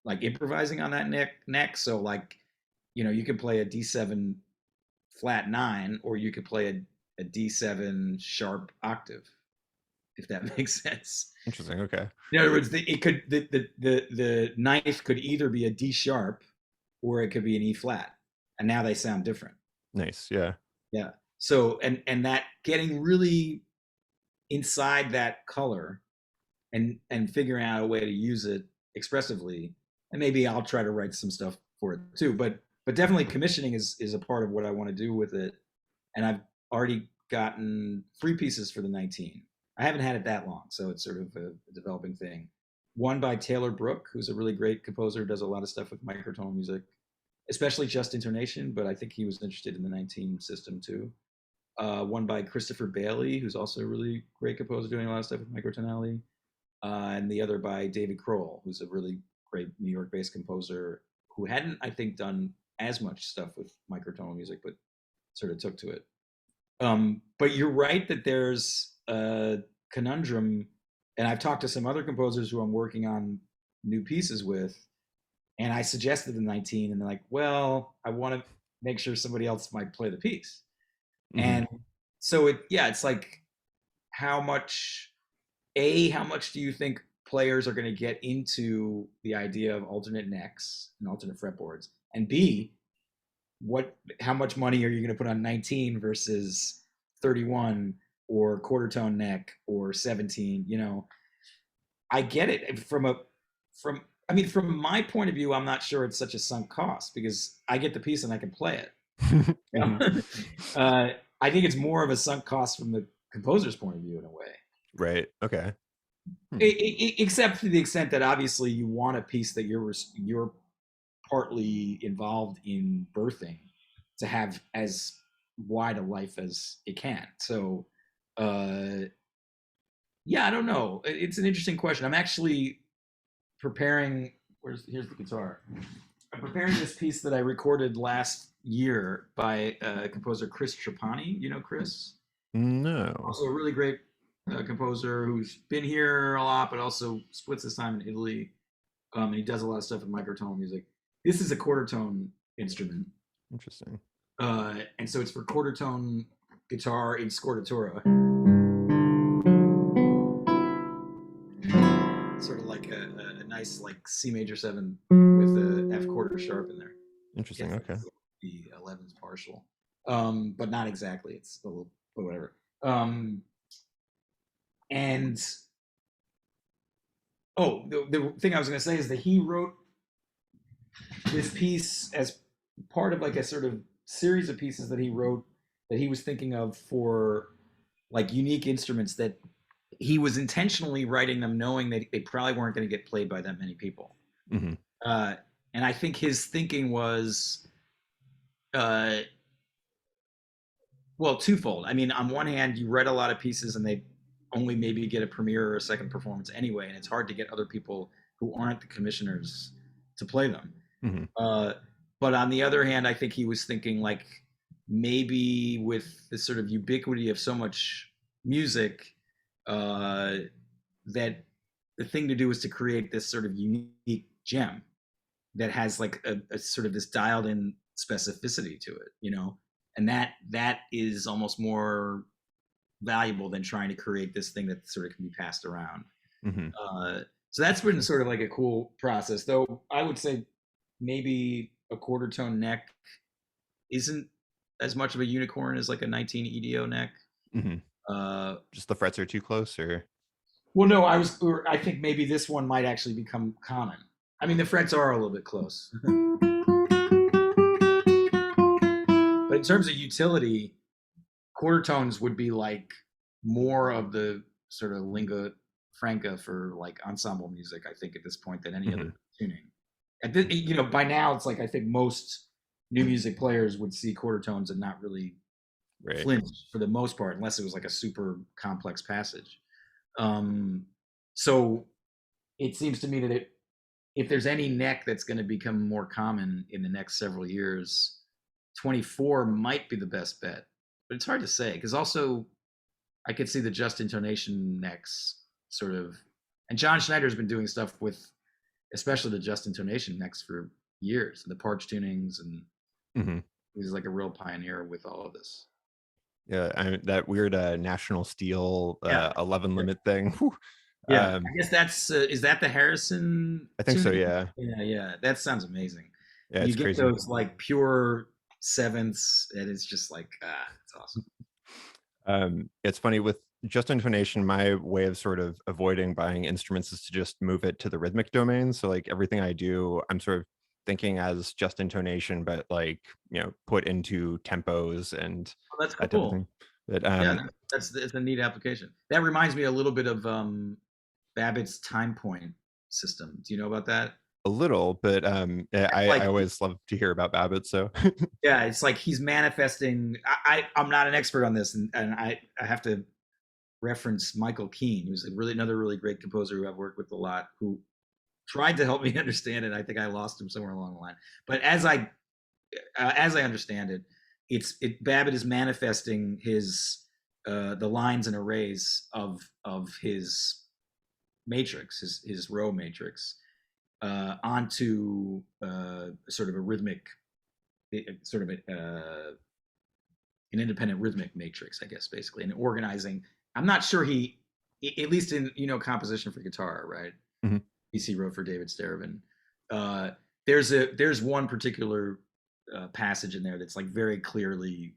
[SPEAKER 2] like improvising on that neck. So like, you can play a D7 flat 9, or you could play a D7 sharp octave, if that makes sense.
[SPEAKER 1] Interesting. Okay.
[SPEAKER 2] In other words, it could the ninth could either be a D sharp or it could be an E flat, and now they sound different.
[SPEAKER 1] Nice. Yeah.
[SPEAKER 2] Yeah. So and that getting really inside that color and figuring out a way to use it expressively, and maybe I'll try to write some stuff for it too. But definitely commissioning is a part of what I want to do with it. And I've already gotten 3 pieces for the 19. I haven't had it that long, so it's sort of a developing thing. One by Taylor Brook, who's a really great composer, does a lot of stuff with microtonal music, especially just intonation, but I think he was interested in the 19 system too. One by Christopher Bailey, who's also a really great composer doing a lot of stuff with microtonality. And the other by David Kroll, who's a really great New York-based composer who hadn't, I think, done as much stuff with microtonal music, but sort of took to it. But you're right that there's a conundrum, and I've talked to some other composers who I'm working on new pieces with, and I suggested the 19, and they're like, well, I want to make sure somebody else might play the piece. Mm-hmm. And so it's like, how much do you think players are going to get into the idea of alternate necks and alternate fretboards? And B, how much money are you going to put on 19 versus 31 or quarter tone neck or 17? I get it from my point of view. I'm not sure it's such a sunk cost because I get the piece and I can play it. I think it's more of a sunk cost from the composer's point of view in a way.
[SPEAKER 1] Right. Okay.
[SPEAKER 2] Except to the extent that obviously you want a piece that you're partly involved in birthing to have as wide a life as it can. So, I don't know. It's an interesting question. I'm actually preparing. Here's the guitar. I'm preparing this piece that I recorded last year by composer Chris Trapani. You know Chris?
[SPEAKER 1] No.
[SPEAKER 2] Also a really great composer who's been here a lot, but also splits his time in Italy. And he does a lot of stuff with microtonal music. This is a quarter tone instrument.
[SPEAKER 1] Interesting.
[SPEAKER 2] And so it's for quarter tone guitar in scordatura. Sort of like a nice like C major 7 with a F quarter sharp in there.
[SPEAKER 1] Interesting. Okay.
[SPEAKER 2] The 11's partial, but not exactly. It's a little, but whatever. And the thing I was going to say is that he wrote this piece as part of like a sort of series of pieces that he wrote that he was thinking of for like unique instruments that he was intentionally writing them knowing that they probably weren't going to get played by that many people.
[SPEAKER 1] Mm-hmm.
[SPEAKER 2] And I think his thinking was twofold. I mean, on one hand, you read a lot of pieces and they only maybe get a premiere or a second performance anyway, and it's hard to get other people who aren't the commissioners to play them.
[SPEAKER 1] Mm-hmm.
[SPEAKER 2] But on the other hand, I think he was thinking like maybe with this sort of ubiquity of so much music, that the thing to do is to create this sort of unique gem that has like a sort of this dialed in specificity to it, and that is almost more valuable than trying to create this thing that sort of can be passed around.
[SPEAKER 1] Mm-hmm.
[SPEAKER 2] So that's been sort of like a cool process, though I would say maybe a quarter tone neck isn't as much of a unicorn as like a 19 EDO neck.
[SPEAKER 1] Mm-hmm. Just the frets are too close, or?
[SPEAKER 2] Well, no, I think maybe this one might actually become common. I mean, the frets are a little bit close. But in terms of utility, quarter tones would be like more of the sort of lingua franca for like ensemble music, I think, at this point than any other tuning. At this, by now it's like I think most new music players would see quarter tones and not really flinch for the most part, unless it was like a super complex passage. So it seems to me that if there's any neck that's going to become more common in the next several years, 24 might be the best bet. But it's hard to say, because also I could see the just intonation necks sort of, and John Schneider's been doing stuff with especially the just intonation necks for years, the Parch tunings, and he's like a real pioneer with all of this.
[SPEAKER 1] Yeah, that weird National Steel 11 limit thing.
[SPEAKER 2] Yeah, I guess that's is that the Harrison?
[SPEAKER 1] I think
[SPEAKER 2] tuning?
[SPEAKER 1] so.
[SPEAKER 2] Yeah. That sounds amazing.
[SPEAKER 1] Yeah,
[SPEAKER 2] you
[SPEAKER 1] it's
[SPEAKER 2] get
[SPEAKER 1] crazy.
[SPEAKER 2] Those like pure sevenths, and it's just like it's awesome.
[SPEAKER 1] It's funny with just intonation. My way of sort of avoiding buying instruments is to just move it to the rhythmic domain. So like everything I do, I'm sort of thinking as just intonation, but like, put into tempos and
[SPEAKER 2] Oh, that's
[SPEAKER 1] that type of
[SPEAKER 2] cool.
[SPEAKER 1] thing. But
[SPEAKER 2] Yeah, that's a neat application. That reminds me a little bit of Babbitt's time point system. Do you know about that?
[SPEAKER 1] a little, but
[SPEAKER 2] It's
[SPEAKER 1] I
[SPEAKER 2] like,
[SPEAKER 1] always love to hear about Babbitt. So
[SPEAKER 2] yeah, it's like he's manifesting. I'm not an expert on this, and I have to reference Michael Keane, who's another really great composer who I've worked with a lot, who tried to help me understand it. I think I lost him somewhere along the line. But as I understand it, Babbitt is manifesting his the lines and arrays of his matrix, his row matrix, onto sort of a rhythmic, sort of an independent rhythmic matrix, I guess, basically, and organizing. I'm not sure he, at least in composition for guitar, right?
[SPEAKER 1] Mhm.
[SPEAKER 2] PC wrote for David Stervin. There's one particular passage in there that's like very clearly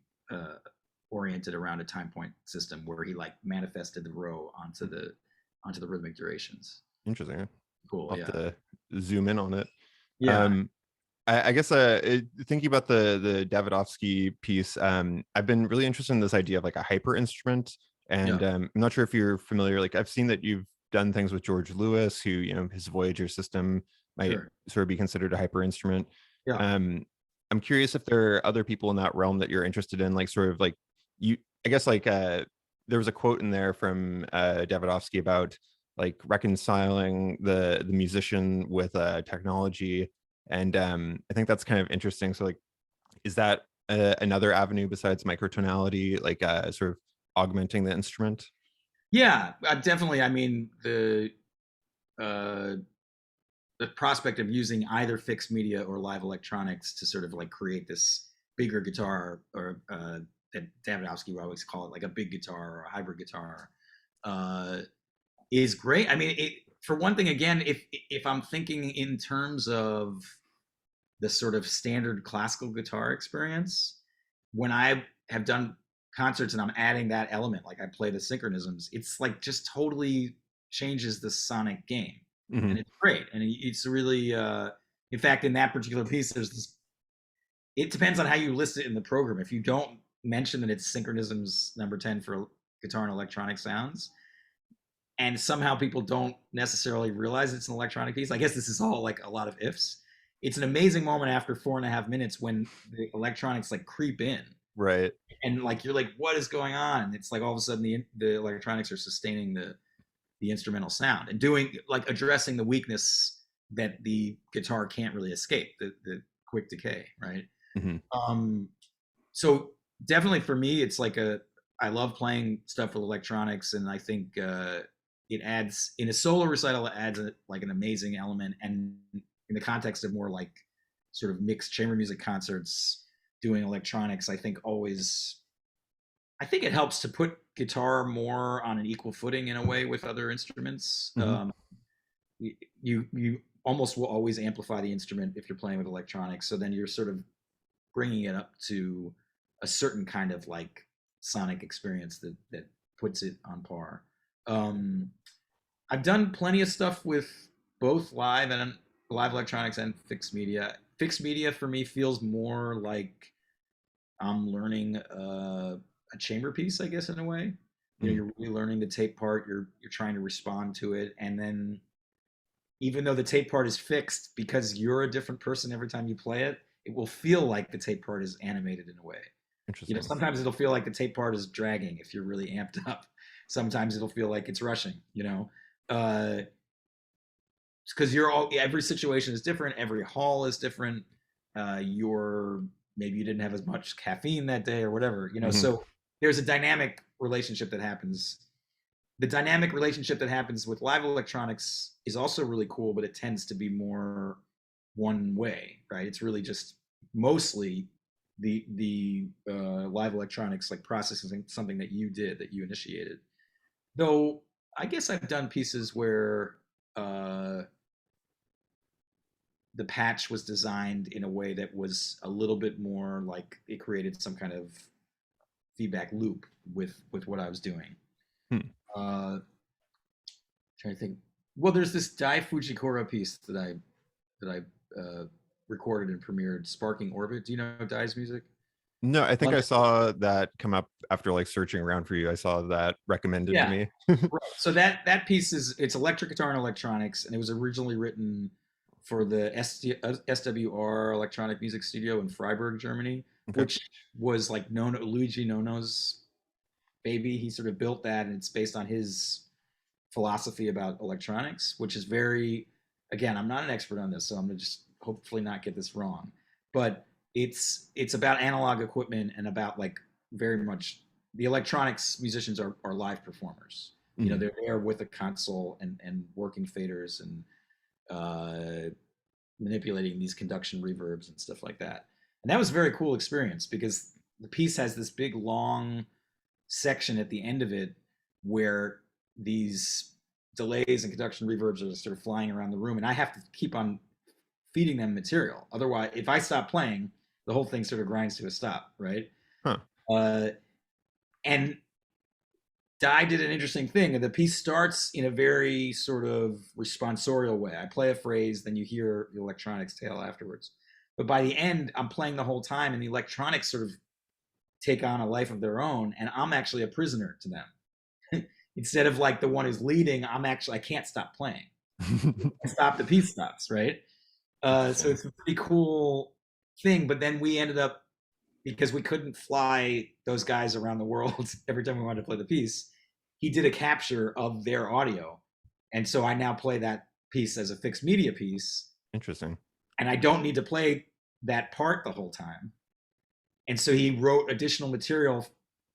[SPEAKER 2] oriented around a time point system where he like manifested the row onto the rhythmic durations.
[SPEAKER 1] Interesting.
[SPEAKER 2] Cool,
[SPEAKER 1] I'll have
[SPEAKER 2] yeah,
[SPEAKER 1] to zoom in on it.
[SPEAKER 2] yeah,
[SPEAKER 1] Um, I guess thinking about the Davidovsky piece, I've been really interested in this idea of like a hyper instrument,
[SPEAKER 2] yeah,
[SPEAKER 1] and I'm not sure if you're familiar. Like I've seen that you've done things with George Lewis, who his Voyager system might
[SPEAKER 2] sure,
[SPEAKER 1] sort of be considered a hyper instrument.
[SPEAKER 2] yeah.
[SPEAKER 1] Um, I'm curious if there are other people in that realm that you're interested in, like sort of like you. I guess like there was a quote in there from Davidovsky about like reconciling the musician with technology, and I think that's kind of interesting. So like, is that another avenue besides microtonality, like sort of augmenting the instrument?
[SPEAKER 2] Yeah, definitely. I mean, uh, the prospect of using either fixed media or live electronics to sort of like create this bigger guitar, or that Davidovsky would always call it like a big guitar or a hybrid guitar, uh, is great. I mean, for one thing, again, if I'm thinking in terms of the sort of standard classical guitar experience, when I have done concerts and I'm adding that element, like I play the synchronisms, it's like just totally changes the sonic game,
[SPEAKER 1] Hmm.
[SPEAKER 2] and it's great. And it's really, in fact, in that particular piece, there's this. It depends on how you list it in the program. If you don't mention that it's synchronisms number 10 for guitar and electronic sounds, and somehow people don't necessarily realize it's an electronic piece. I guess this is all like a lot of ifs. It's an amazing moment after 4.5 minutes when the electronics like creep in,
[SPEAKER 1] Right.
[SPEAKER 2] and like you're like, what is going on? And it's like all of a sudden the electronics are sustaining the instrumental sound and doing like addressing the weakness that the guitar can't really escape, the quick decay, right?
[SPEAKER 1] Hmm.
[SPEAKER 2] Um, so definitely for me, it's like I love playing stuff with electronics, and I think it adds in a solo recital. It adds like an amazing element, and in the context of more like sort of mixed chamber music concerts, doing electronics, I think it helps to put guitar more on an equal footing in a way with other instruments.
[SPEAKER 1] Hmm.
[SPEAKER 2] You almost will always amplify the instrument if you're playing with electronics, so then you're sort of bringing it up to a certain kind of like sonic experience that puts it on par. Um, I've done plenty of stuff with both live electronics and fixed media. Fixed media for me feels more like I'm learning a chamber piece, I guess, in a way.
[SPEAKER 1] Hmm.
[SPEAKER 2] You're really learning the tape part. You're trying to respond to it, and then even though the tape part is fixed, because you're a different person every time you play it, it will feel like the tape part is animated in a way.
[SPEAKER 1] Interesting.
[SPEAKER 2] Sometimes it'll feel like the tape part is dragging if you're really amped up. Sometimes it'll feel like it's rushing, because every situation is different, every hall is different. Maybe you didn't have as much caffeine that day or whatever,
[SPEAKER 1] Hmm.
[SPEAKER 2] so there's a dynamic relationship that happens. The dynamic relationship that happens with live electronics is also really cool, but it tends to be more one way, right? It's really just mostly the live electronics like processing something that you initiated. Though I guess I've done pieces where uh, the patch was designed in a way that was a little bit more like it created some kind of feedback loop with what I was doing.
[SPEAKER 1] Hmm.
[SPEAKER 2] Uh, Trying to think. Well, there's this Dai Fujikura piece that I recorded and premiered Sparking Orbit. Do you know Dai's music?
[SPEAKER 1] No, I think I
[SPEAKER 2] London.
[SPEAKER 1] saw that come up after like searching around for you. I saw that recommended to
[SPEAKER 2] Yeah.
[SPEAKER 1] me.
[SPEAKER 2] Right. So that piece it's electric guitar and electronics, and it was originally written for the SWR Electronic Music Studio in Freiburg, Germany,
[SPEAKER 1] Okay.
[SPEAKER 2] which was like Luigi Nono's baby. He sort of built that, and it's based on his philosophy about electronics, which is very, again, I'm not an expert on this, so I'm gonna just hopefully not get this wrong, but it's about analog equipment and about like very much the electronics musicians are live performers. You know,
[SPEAKER 1] Mhm.
[SPEAKER 2] they're there with a console and working faders and manipulating these conduction reverbs and stuff like that. And that was a very cool experience because the piece has this big long section at the end of it where these delays and conduction reverbs are sort of flying around the room, and I have to keep on feeding them material. Otherwise, if I stop playing, the whole thing sort of grinds to a stop, right?
[SPEAKER 1] Huh.
[SPEAKER 2] And Dai did an interesting thing. The piece starts in a very sort of responsorial way. I play a phrase, then you hear the electronics tail afterwards. But by the end, I'm playing the whole time, and the electronics sort of take on a life of their own, and I'm actually a prisoner to them. Instead of like the one who's leading, I can't stop playing. Stop, the piece stops, right? So it's a pretty cool thing. But then we ended up, because we couldn't fly those guys around the world every time we wanted to play the piece, he did a capture of their audio. And so I now play that piece as a fixed media piece.
[SPEAKER 1] Interesting.
[SPEAKER 2] And I don't need to play that part the whole time. And so he wrote additional material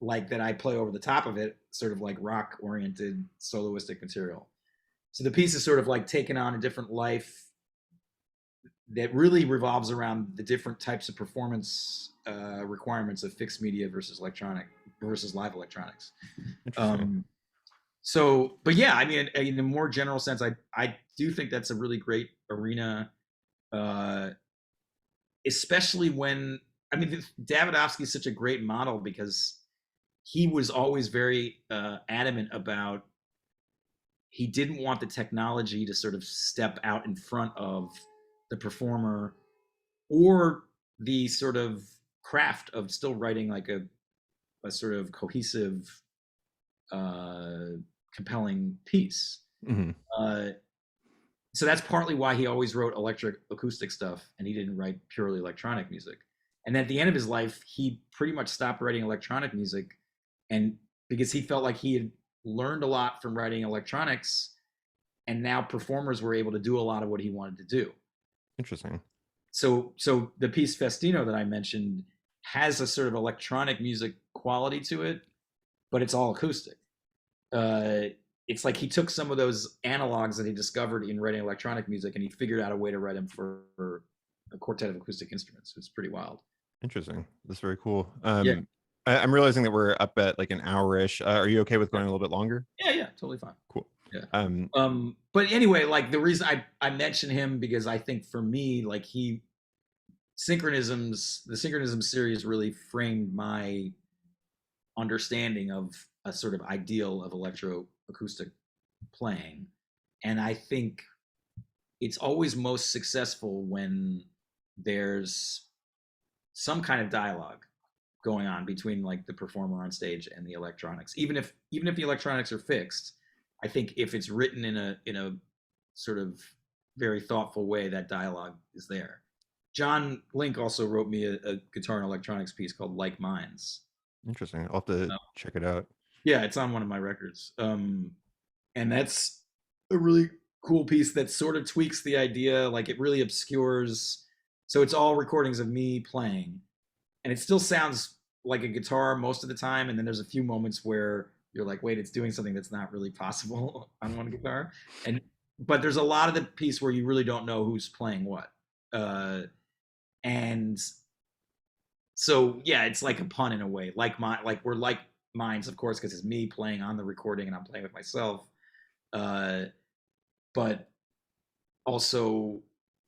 [SPEAKER 2] like that I play over the top of it, sort of like rock oriented soloistic material. So the piece is sort of like taken on a different life that really revolves around the different types of performance requirements of fixed media versus electronic versus live electronics.
[SPEAKER 1] Interesting.
[SPEAKER 2] But yeah, I mean, in a more general sense, I do think that's a really great arena, especially when, I mean, Davidovsky is such a great model because he was always very adamant about, he didn't want the technology to sort of step out in front of the performer or the sort of craft of still writing like a sort of cohesive, compelling piece.
[SPEAKER 1] Mm-hmm.
[SPEAKER 2] So that's partly why he always wrote electric acoustic stuff and he didn't write purely electronic music. And then at the end of his life, he pretty much stopped writing electronic music, and because he felt like he had learned a lot from writing electronics, and now performers were able to do a lot of what he wanted to do.
[SPEAKER 1] Interesting.
[SPEAKER 2] So the piece Festino that I mentioned has a sort of electronic music quality to it, but it's all acoustic. It's like he took some of those analogs that he discovered in writing electronic music and he figured out a way to write them for a quartet of acoustic instruments. It's pretty wild.
[SPEAKER 1] Interesting. That's very cool.
[SPEAKER 2] Yeah.
[SPEAKER 1] I'm realizing that we're up at like an hour-ish. Are you okay with going a little bit longer?
[SPEAKER 2] Yeah, totally fine.
[SPEAKER 1] Cool.
[SPEAKER 2] Yeah. But anyway, like the reason I mention him because I think for me, like the Synchronisms series really framed my understanding of a sort of ideal of electroacoustic playing. And I think it's always most successful when there's some kind of dialogue going on between like the performer on stage and the electronics. Even if the electronics are fixed, I think if it's written in a sort of very thoughtful way, that dialogue is there. John Link also wrote me a guitar and electronics piece called Like Minds.
[SPEAKER 1] Interesting. I'll have to check it out.
[SPEAKER 2] Yeah, it's on one of my records. And that's a really cool piece that sort of tweaks the idea, like it really obscures. So it's all recordings of me playing, and it still sounds like a guitar most of the time. And then there's a few moments where you're like, wait, it's doing something that's not really possible on one guitar. But there's a lot of the piece where you really don't know who's playing what. And so yeah, it's like a pun in a way. Like we're like minds, of course, because it's me playing on the recording and I'm playing with myself. But also,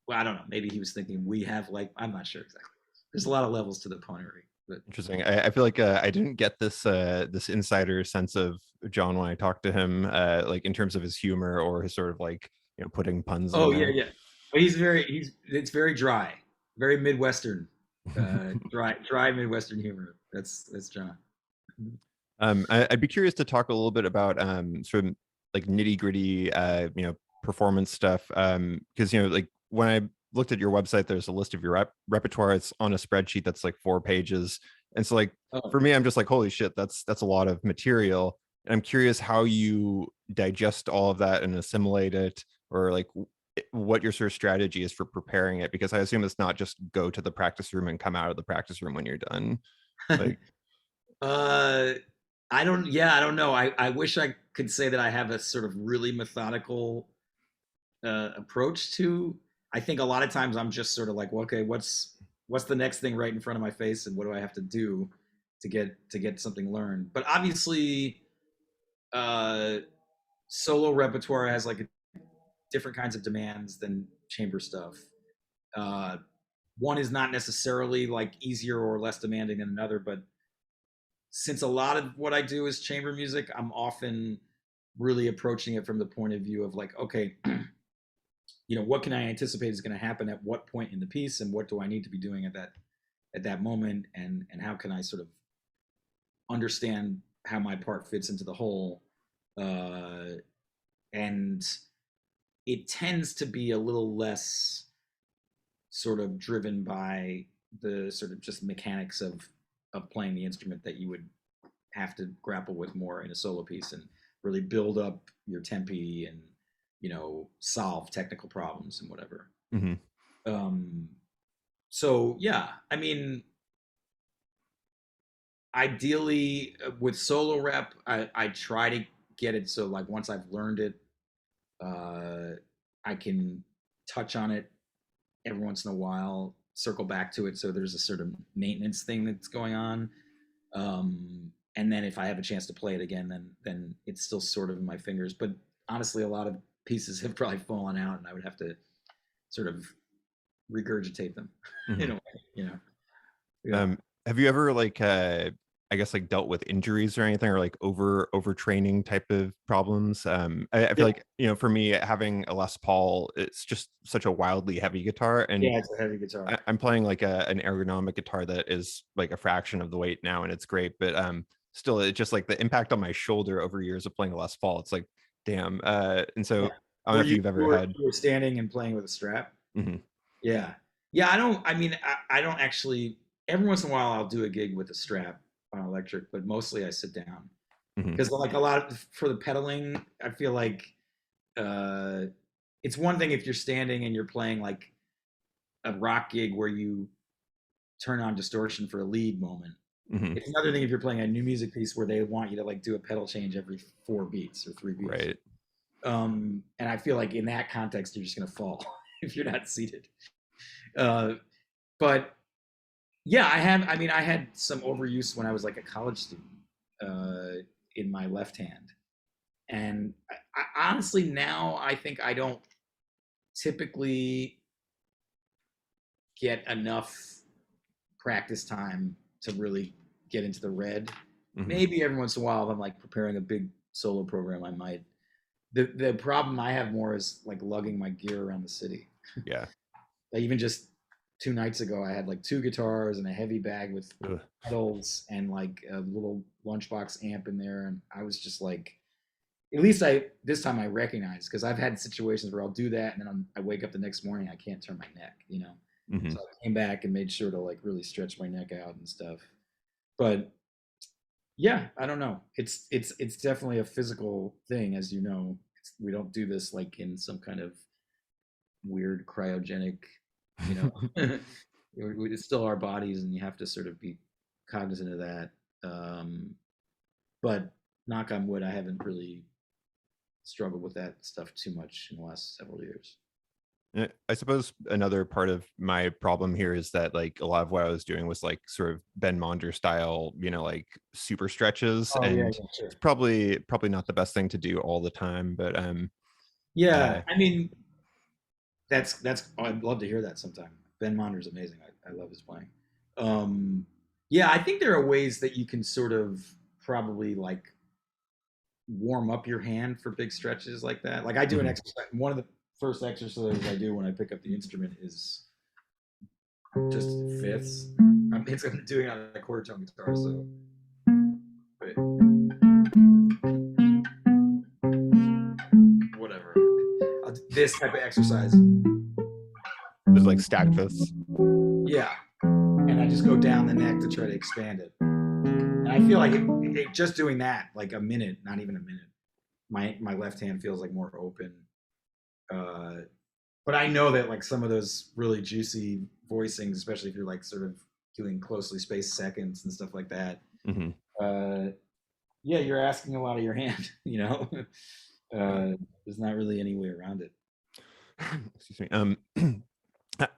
[SPEAKER 2] well, I don't know. Maybe he was thinking we have like, I'm not sure exactly. There's a lot of levels to the punnery. But
[SPEAKER 1] Interesting. I feel like I didn't get this this insider sense of John when I talked to him, like in terms of his humor or his sort of like putting puns in there.
[SPEAKER 2] yeah. But it's very dry. very Midwestern, dry Midwestern humor. That's John.
[SPEAKER 1] I'd be curious to talk a little bit about sort of like nitty gritty, performance stuff. Because like when I looked at your website, there's a list of your repertoire. It's on a spreadsheet that's like 4 pages, and so like
[SPEAKER 2] Oh.
[SPEAKER 1] for me, I'm just like, holy shit, that's a lot of material. And I'm curious how you digest all of that and assimilate it, or like what your sort of strategy is for preparing it, because I assume it's not just go to the practice room and come out of the practice room when you're done. Like,
[SPEAKER 2] uh, I don't. Yeah, I don't know. I wish I could say that I have a sort of really methodical approach to. I think a lot of times I'm just sort of like, well, okay, what's the next thing right in front of my face, and what do I have to do to get something learned? But obviously, uh, solo repertoire has like different kinds of demands than chamber stuff. Uh, one is not necessarily like easier or less demanding than another, but since a lot of what I do is chamber music, I'm often really approaching it from the point of view of like, okay, what can I anticipate is going to happen at what point in the piece, and what do I need to be doing at that moment, and how can I sort of understand how my part fits into the whole, and it tends to be a little less sort of driven by the sort of just mechanics of playing the instrument that you would have to grapple with more in a solo piece, and really build up your tempi and solve technical problems and whatever.
[SPEAKER 1] mm-hmm.
[SPEAKER 2] So yeah, I mean, ideally with solo rep, I try to get it so like once I've learned it, I can touch on it every once in a while, circle back to it, so there's a sort of maintenance thing that's going on. And then if I have a chance to play it again, then it's still sort of in my fingers. But honestly, a lot of pieces have probably fallen out, and I would have to sort of regurgitate them
[SPEAKER 1] Mm-hmm.
[SPEAKER 2] in a way. Yeah.
[SPEAKER 1] Have you ever like I guess like dealt with injuries or anything, or like overtraining type of problems? I feel like for me, having a Les Paul, it's just such a wildly heavy guitar, and
[SPEAKER 2] Yeah, it's a heavy guitar.
[SPEAKER 1] I'm playing like an ergonomic guitar that is like a fraction of the weight now, and it's great, but still, it's just like the impact on my shoulder over years of playing a Les Paul. It's like, damn. And so
[SPEAKER 2] Yeah.
[SPEAKER 1] I don't know if you've ever had.
[SPEAKER 2] You were standing and playing with a strap?
[SPEAKER 1] Mhm.
[SPEAKER 2] Yeah. Yeah, I mean, I don't actually, every once in a while I'll do a gig with a strap on electric, but mostly I sit down.
[SPEAKER 1] Mhm.
[SPEAKER 2] Because like a lot for the pedaling, I feel like uh, it's one thing if you're standing and you're playing like a rock gig where you turn on distortion for a lead moment.
[SPEAKER 1] Mhm.
[SPEAKER 2] It's another thing if you're playing a new music piece where they want you to like do a pedal change every 4 beats or 3 beats.
[SPEAKER 1] Right.
[SPEAKER 2] And I feel like in that context, you're just gonna fall if you're not seated. But yeah, I mean, I had some overuse when I was like a college student in my left hand, and I honestly now I think I don't typically get enough practice time to really get into the red.
[SPEAKER 1] Mhm.
[SPEAKER 2] Maybe every once in a while, if I'm like preparing a big solo program, I might. The problem I have more is like lugging my gear around the city.
[SPEAKER 1] Yeah.
[SPEAKER 2] Like even just 2 nights ago, I had like 2 guitars and a heavy bag with
[SPEAKER 1] Ugh.
[SPEAKER 2] pedals and like a little lunchbox amp in there, and I was just like, at least this time I recognized, because I've had situations where I'll do that and then I wake up the next morning, I can't turn my neck.
[SPEAKER 1] Mhm.
[SPEAKER 2] So I came back and made sure to like really stretch my neck out and stuff. But yeah, I don't know. It's definitely a physical thing, as you know. We don't do this like in some kind of weird cryogenic, you know. It's still our bodies, and you have to sort of be cognizant of that. But knock on wood, I haven't really struggled with that stuff too much in the last several years.
[SPEAKER 1] I suppose another part of my problem here is that like a lot of what I was doing was like sort of Ben Monder style, like super stretches,
[SPEAKER 2] Oh yeah,
[SPEAKER 1] and
[SPEAKER 2] yeah, sure.
[SPEAKER 1] it's probably not the best thing to do all the time, but
[SPEAKER 2] Yeah,
[SPEAKER 1] uh
[SPEAKER 2] I mean, that's I'd love to hear that sometime. Ben Monder's amazing. I love his playing. Um, yeah, I think there are ways that you can sort of probably like warm up your hand for big stretches like that. Like I do an
[SPEAKER 1] mhm.
[SPEAKER 2] exercise. One of the first exercises I do when I pick up the instrument is just fifths. I'm doing it on a quarter tone guitar, so. Wait. Whatever. This type of exercise.
[SPEAKER 1] There's like stacked fifths.
[SPEAKER 2] Yeah. And I just go down the neck to try to expand it. And I feel like just doing that, like a minute, not even a minute, my left hand feels like more open. But I know that like some of those really juicy voicings, especially if you're like sort of doing closely spaced seconds and stuff like that,
[SPEAKER 1] Mm-hmm.
[SPEAKER 2] yeah, you're asking a lot of your hand, you know. There's not really any way around it.
[SPEAKER 1] Excuse me.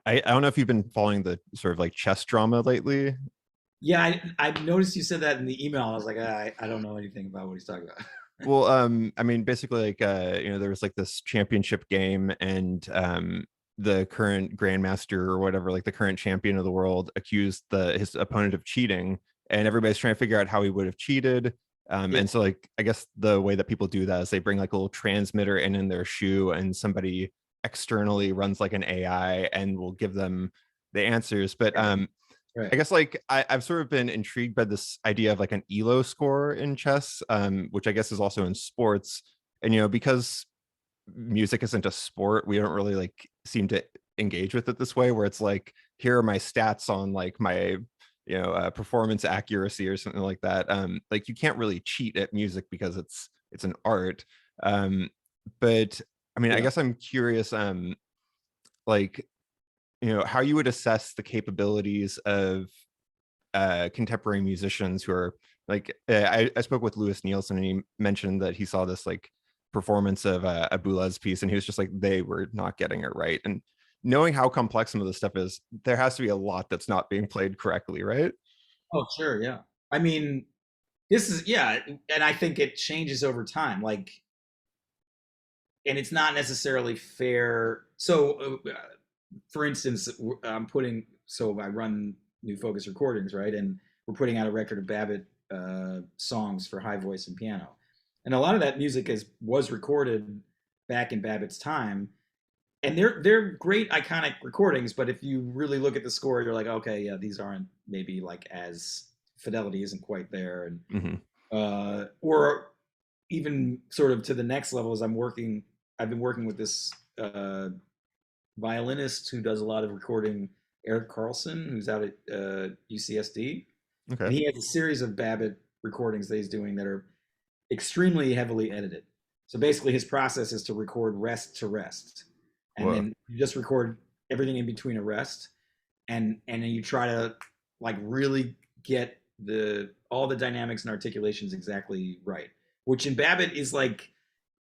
[SPEAKER 1] I don't know if you've been following the sort of like chess drama lately.
[SPEAKER 2] Yeah, I noticed you said that in the email. I was like, I don't know anything about what he's talking about.
[SPEAKER 1] Well, I mean, basically, like, there was like this championship game, and the current grandmaster or whatever, like the current champion of the world, accused his opponent of cheating, and everybody's trying to figure out how he would have cheated.
[SPEAKER 2] Yeah.
[SPEAKER 1] And so, like, I guess the way that people do that is they bring like a little transmitter in their shoe, and somebody externally runs like an AI and will give them the answers. But
[SPEAKER 2] Right.
[SPEAKER 1] I guess like I've sort of been intrigued by this idea of like an ELO score in chess, which I guess is also in sports. And because music isn't a sport, we don't really like seem to engage with it this way, where it's like, here are my stats on like my performance accuracy or something like that. Like you can't really cheat at music because it's an art. But I mean, I
[SPEAKER 2] Yeah.
[SPEAKER 1] guess I'm curious, like how you would assess the capabilities of contemporary musicians who are like, I spoke with Lewis Nielsen, and he mentioned that he saw this like performance of a Boulez piece, and he was just like, they were not getting it right. And knowing how complex some of this stuff is, there has to be a lot that's not being played correctly, right?
[SPEAKER 2] Oh, sure. Yeah. I mean, this is, yeah. And I think it changes over time. Like, and it's not necessarily fair. So, for instance, so I run New Focus Recordings, right? And we're putting out a record of Babbitt songs for high voice and piano. And a lot of that music was recorded back in Babbitt's time. And they're great iconic recordings, but if you really look at the score, you're like, okay, yeah, these aren't maybe like as fidelity isn't quite there, and or even sort of to the next level as I've been working with this violinist who does a lot of recording, Eric Carlson, who's out at UCSD.
[SPEAKER 1] Okay.
[SPEAKER 2] And he has a series of Babbitt recordings that he's doing that are extremely heavily edited. So basically his process is to record rest to rest. And
[SPEAKER 1] Whoa.
[SPEAKER 2] then you just record everything in between a rest. And then you try to like really get all the dynamics and articulations exactly right. Which in Babbitt is like,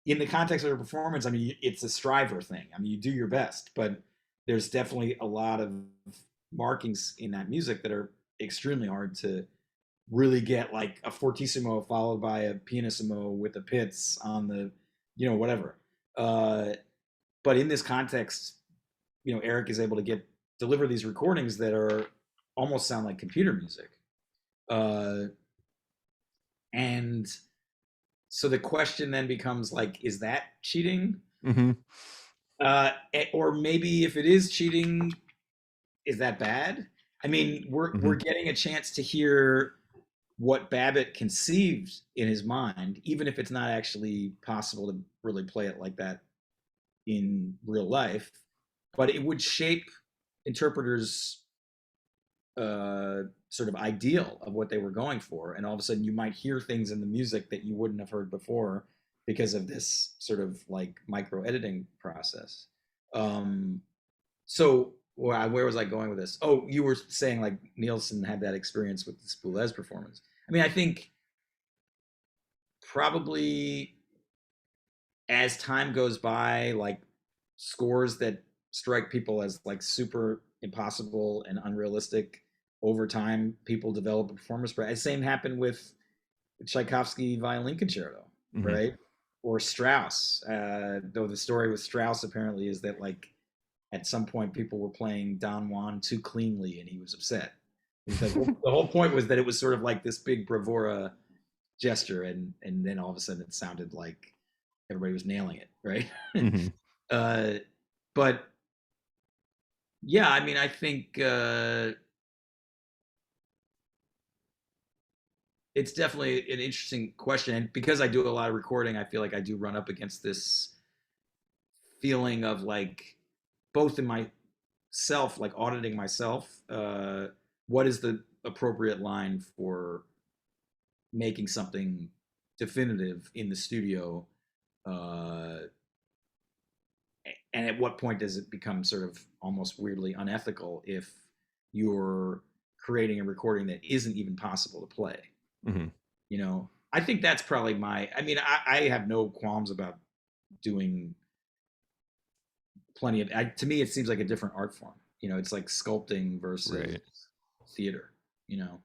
[SPEAKER 2] in the context of a performance, I mean, it's a striver thing. I mean, you do your best, but there's definitely a lot of markings in that music that are extremely hard to really get, like a fortissimo followed by a pianissimo with a pizz on the, whatever. But in this context, Eric is able to deliver these recordings that are almost sound like computer music. And so the question then becomes like, is that cheating?
[SPEAKER 1] Mm-hmm.
[SPEAKER 2] Or maybe if it is cheating, is that bad? I mean, we're getting a chance to hear what Babbitt conceived in his mind, even if it's not actually possible to really play it like that in real life. But it would shape interpreters' sort of ideal of what they were going for, and all of a sudden you might hear things in the music that you wouldn't have heard before because of this sort of like micro editing process. So where was I going with this? Oh, you were saying like Nielsen had that experience with the Boulez performance. I mean, I think probably as time goes by, like scores that strike people as like super impossible and unrealistic, over time people develop a performance. The same happened with Tchaikovsky violin concerto, right? Or Strauss. Though the story with Strauss apparently is that like at some point people were playing Don Juan too cleanly and he was upset. The whole point was that it was sort of like this big bravura gesture, and then all of a sudden it sounded like everybody was nailing it, right? But Yeah, I mean, I think it's definitely an interesting question, and because I do a lot of recording, I feel like I do run up against this feeling of like both in myself, like auditing myself, what is the appropriate line for making something definitive in the studio, uh, and at what point does it become sort of almost weirdly unethical if you're creating a recording that isn't even possible to play?
[SPEAKER 1] Hmm.
[SPEAKER 2] You know, I think that's probably I mean, I have no qualms about doing plenty of, to me, it seems like a different art form. You know, it's like sculpting versus
[SPEAKER 1] Right.
[SPEAKER 2] theater, you know.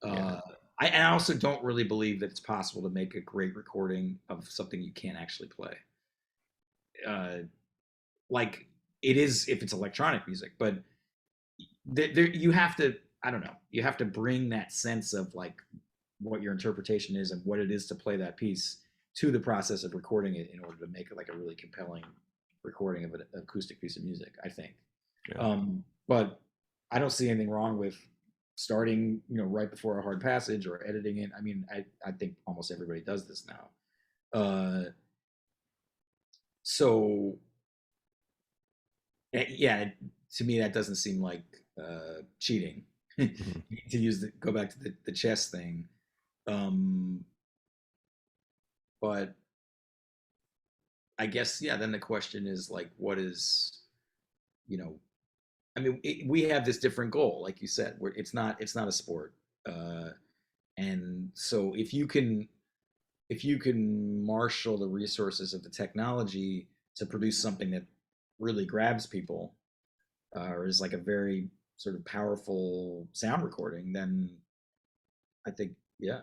[SPEAKER 1] Yeah.
[SPEAKER 2] Uh, and I also don't really believe that it's possible to make a great recording of something you can't actually play. Uh, like it is if it's electronic music, but you have to, I don't know, you have to bring that sense of like what your interpretation is and what it is to play that piece to the process of recording it in order to make it like a really compelling recording of an acoustic piece of music, I think.
[SPEAKER 1] Yeah.
[SPEAKER 2] But I don't see anything wrong with starting, you know, right before a hard passage or editing it. I mean, I think almost everybody does this now. So yeah, to me that doesn't seem like cheating.
[SPEAKER 1] Hmm.
[SPEAKER 2] To use go back to the chess thing. Um, but I guess yeah. Then the question is like, what is, you know? I mean, we have this different goal, like you said. Where it's not a sport, uh, and so if you can marshal the resources of the technology to produce something that really grabs people, or is like a very sort of powerful sound recording, then I think yeah.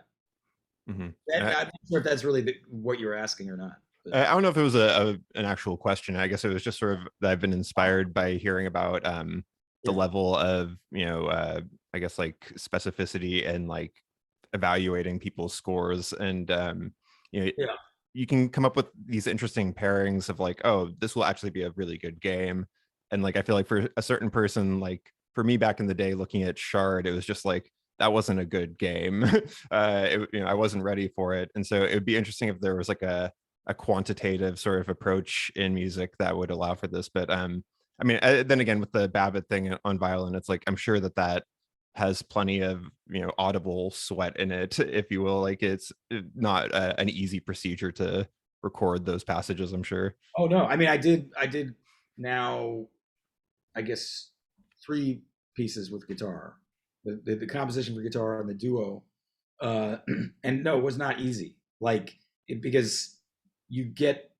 [SPEAKER 1] Hmm.
[SPEAKER 2] I'm not sure if that's really what you were asking or not, but
[SPEAKER 1] I don't know if it was an actual question. I guess it was just sort of that I've been inspired by hearing about the
[SPEAKER 2] yeah,
[SPEAKER 1] level of I guess like specificity and like evaluating people's scores, and you know
[SPEAKER 2] yeah.
[SPEAKER 1] you can come up with these interesting pairings of like, oh, this will actually be a really good game. And like I feel like for a certain person, like for me back in the day looking at Shard, it was just like that wasn't a good game. I wasn't ready for it. And so it would be interesting if there was like a quantitative sort of approach in music that would allow for this. But I mean, then again, with the Babbitt thing on violin, it's like I'm sure that that has plenty of audible sweat in it, if you will. Like it's not an easy procedure to record those passages, I'm sure.
[SPEAKER 2] Oh no, I mean I did now I guess three pieces with guitar, the composition for guitar and the duo, uh, and no, it was not easy. Like because you get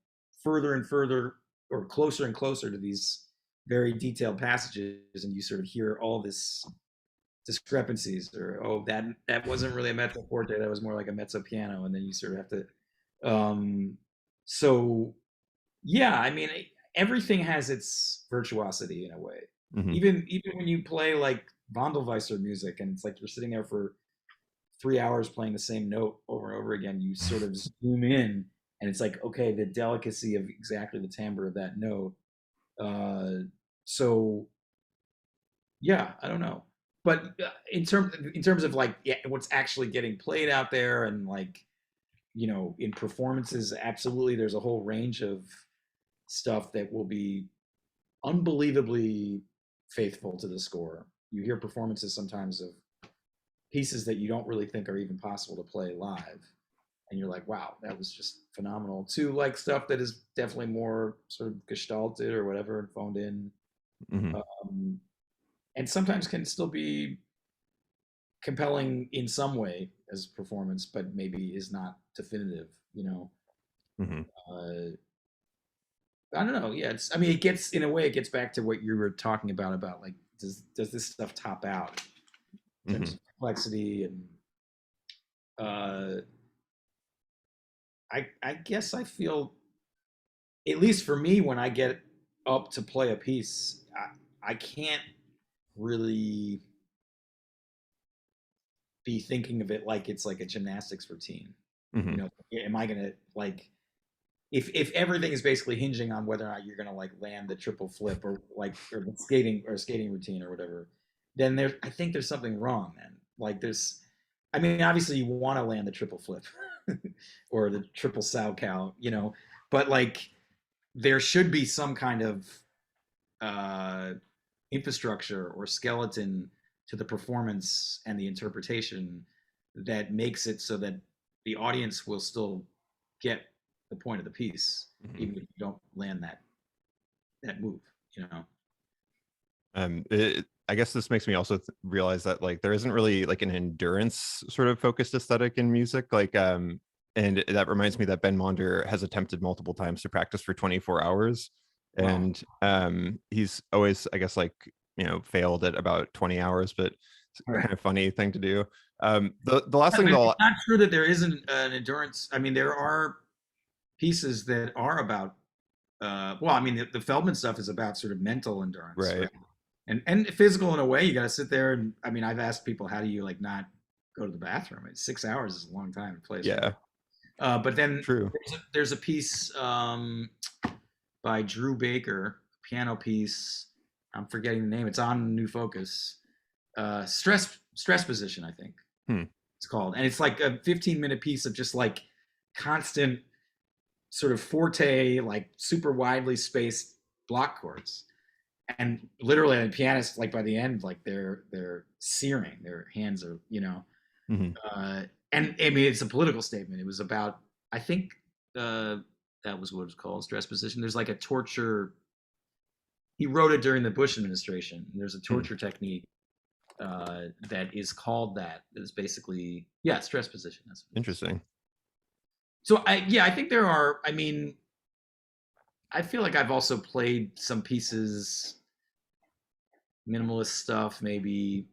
[SPEAKER 2] further and further or closer and closer to these very detailed passages, and you sort of hear all this discrepancies, or oh that wasn't really a mezzo forte, that was more like a mezzo piano, and then you sort of have to. So yeah, I mean, everything has its virtuosity in a way.
[SPEAKER 1] Hmm.
[SPEAKER 2] Even when you play like Vondelweiser music, and it's like you're sitting there for 3 hours playing the same note over and over again, you sort of zoom in, and it's like, okay, the delicacy of exactly the timbre of that note. Uh, so yeah, I don't know, but in terms of like yeah, what's actually getting played out there, and like in performances, absolutely, there's a whole range of stuff that will be unbelievably faithful to the score. You hear performances sometimes of pieces that you don't really think are even possible to play live, and you're like, wow, that was just phenomenal. To like stuff that is definitely more sort of gestalted or whatever and phoned in,
[SPEAKER 1] Hmm.
[SPEAKER 2] um, and sometimes can still be compelling in some way as performance, but maybe is not definitive.
[SPEAKER 1] Hmm.
[SPEAKER 2] Uh, I don't know. Yeah, I mean, it gets in a way, it gets back to what you were talking about like does this stuff top out in terms
[SPEAKER 1] Hmm.
[SPEAKER 2] of complexity and uh, I guess I feel, at least for me, when I get up to play a piece, I can't really be thinking of it like it's like a gymnastics routine.
[SPEAKER 1] Hmm.
[SPEAKER 2] Am I gonna like if everything is basically hinging on whether or not you're gonna like land the triple flip or like or the skating routine or whatever, then I think there's something wrong then. Like there's, I mean, obviously you want to land the triple flip or the triple sow cow, you know, but like there should be some kind of uh, infrastructure or skeleton to the performance and the interpretation that makes it so that the audience will still get the point of the piece, even if you don't land that move, you know.
[SPEAKER 1] I guess this makes me also realize that like there isn't really like an endurance sort of focused aesthetic in music, like and that reminds me that Ben Monder has attempted multiple times to practice for 24 hours,
[SPEAKER 2] Wow.
[SPEAKER 1] and he's always, I guess, like, you know, failed at about 20 hours, but it's
[SPEAKER 2] All
[SPEAKER 1] a
[SPEAKER 2] right.
[SPEAKER 1] kind of funny thing to do. The last thing
[SPEAKER 2] It's
[SPEAKER 1] though.
[SPEAKER 2] not true that there isn't an endurance. I mean, there are pieces that are about. Well, I mean, the Feldman stuff is about sort of mental endurance,
[SPEAKER 1] Right.
[SPEAKER 2] right? And physical in a way. You got to sit there, and I mean, I've asked people, how do you like not go to the bathroom? It's 6 hours is a long time to play.
[SPEAKER 1] Yeah,
[SPEAKER 2] But then
[SPEAKER 1] true.
[SPEAKER 2] there's a piece by Drew Baker, piano piece. I'm forgetting the name. It's on New Focus. Stress position, I think
[SPEAKER 1] Hmm.
[SPEAKER 2] it's called, and it's like a 15-minute piece of just like constant sort of forte, like super widely spaced block chords, and literally, a pianist, like by the end, like they're searing, their hands are, you know,
[SPEAKER 1] Hmm.
[SPEAKER 2] uh, and I mean, it's a political statement. It was about, I think, that was what it was called, stress position. There's like a torture. He wrote it during the Bush administration. There's a
[SPEAKER 1] Hmm.
[SPEAKER 2] torture technique that is called that. It's basically, yeah, stress position. That's what it is.
[SPEAKER 1] Interesting.
[SPEAKER 2] So I think there are. I mean, I feel like I've also played some pieces, minimalist stuff, maybe.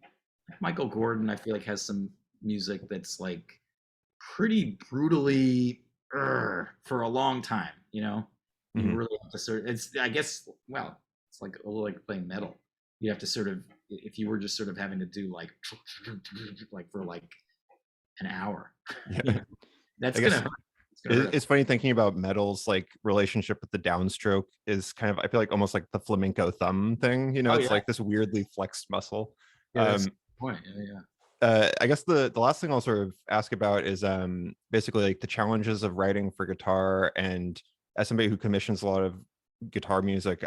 [SPEAKER 2] Michael Gordon, I feel like, has some music that's like pretty brutally for a long time. You know, you
[SPEAKER 1] Hmm.
[SPEAKER 2] really have to sort. It's, I guess, well, it's like a little like playing metal. You have to sort of, if you were just sort of having to do like like for like an hour, you
[SPEAKER 1] Yeah,
[SPEAKER 2] know, that's
[SPEAKER 1] I
[SPEAKER 2] gonna
[SPEAKER 1] guess
[SPEAKER 2] hurt. It's gonna hurt.
[SPEAKER 1] it's funny thinking about metal's like relationship with the downstroke is kind of, I feel like, almost like the flamenco thumb thing, you know,
[SPEAKER 2] Oh
[SPEAKER 1] it's
[SPEAKER 2] yeah,
[SPEAKER 1] like this weirdly flexed muscle.
[SPEAKER 2] yeah, that's the
[SPEAKER 1] um
[SPEAKER 2] point. Yeah, yeah.
[SPEAKER 1] I guess the last thing I'll sort of ask about is basically like the challenges of writing for guitar, and as somebody who commissions a lot of guitar music,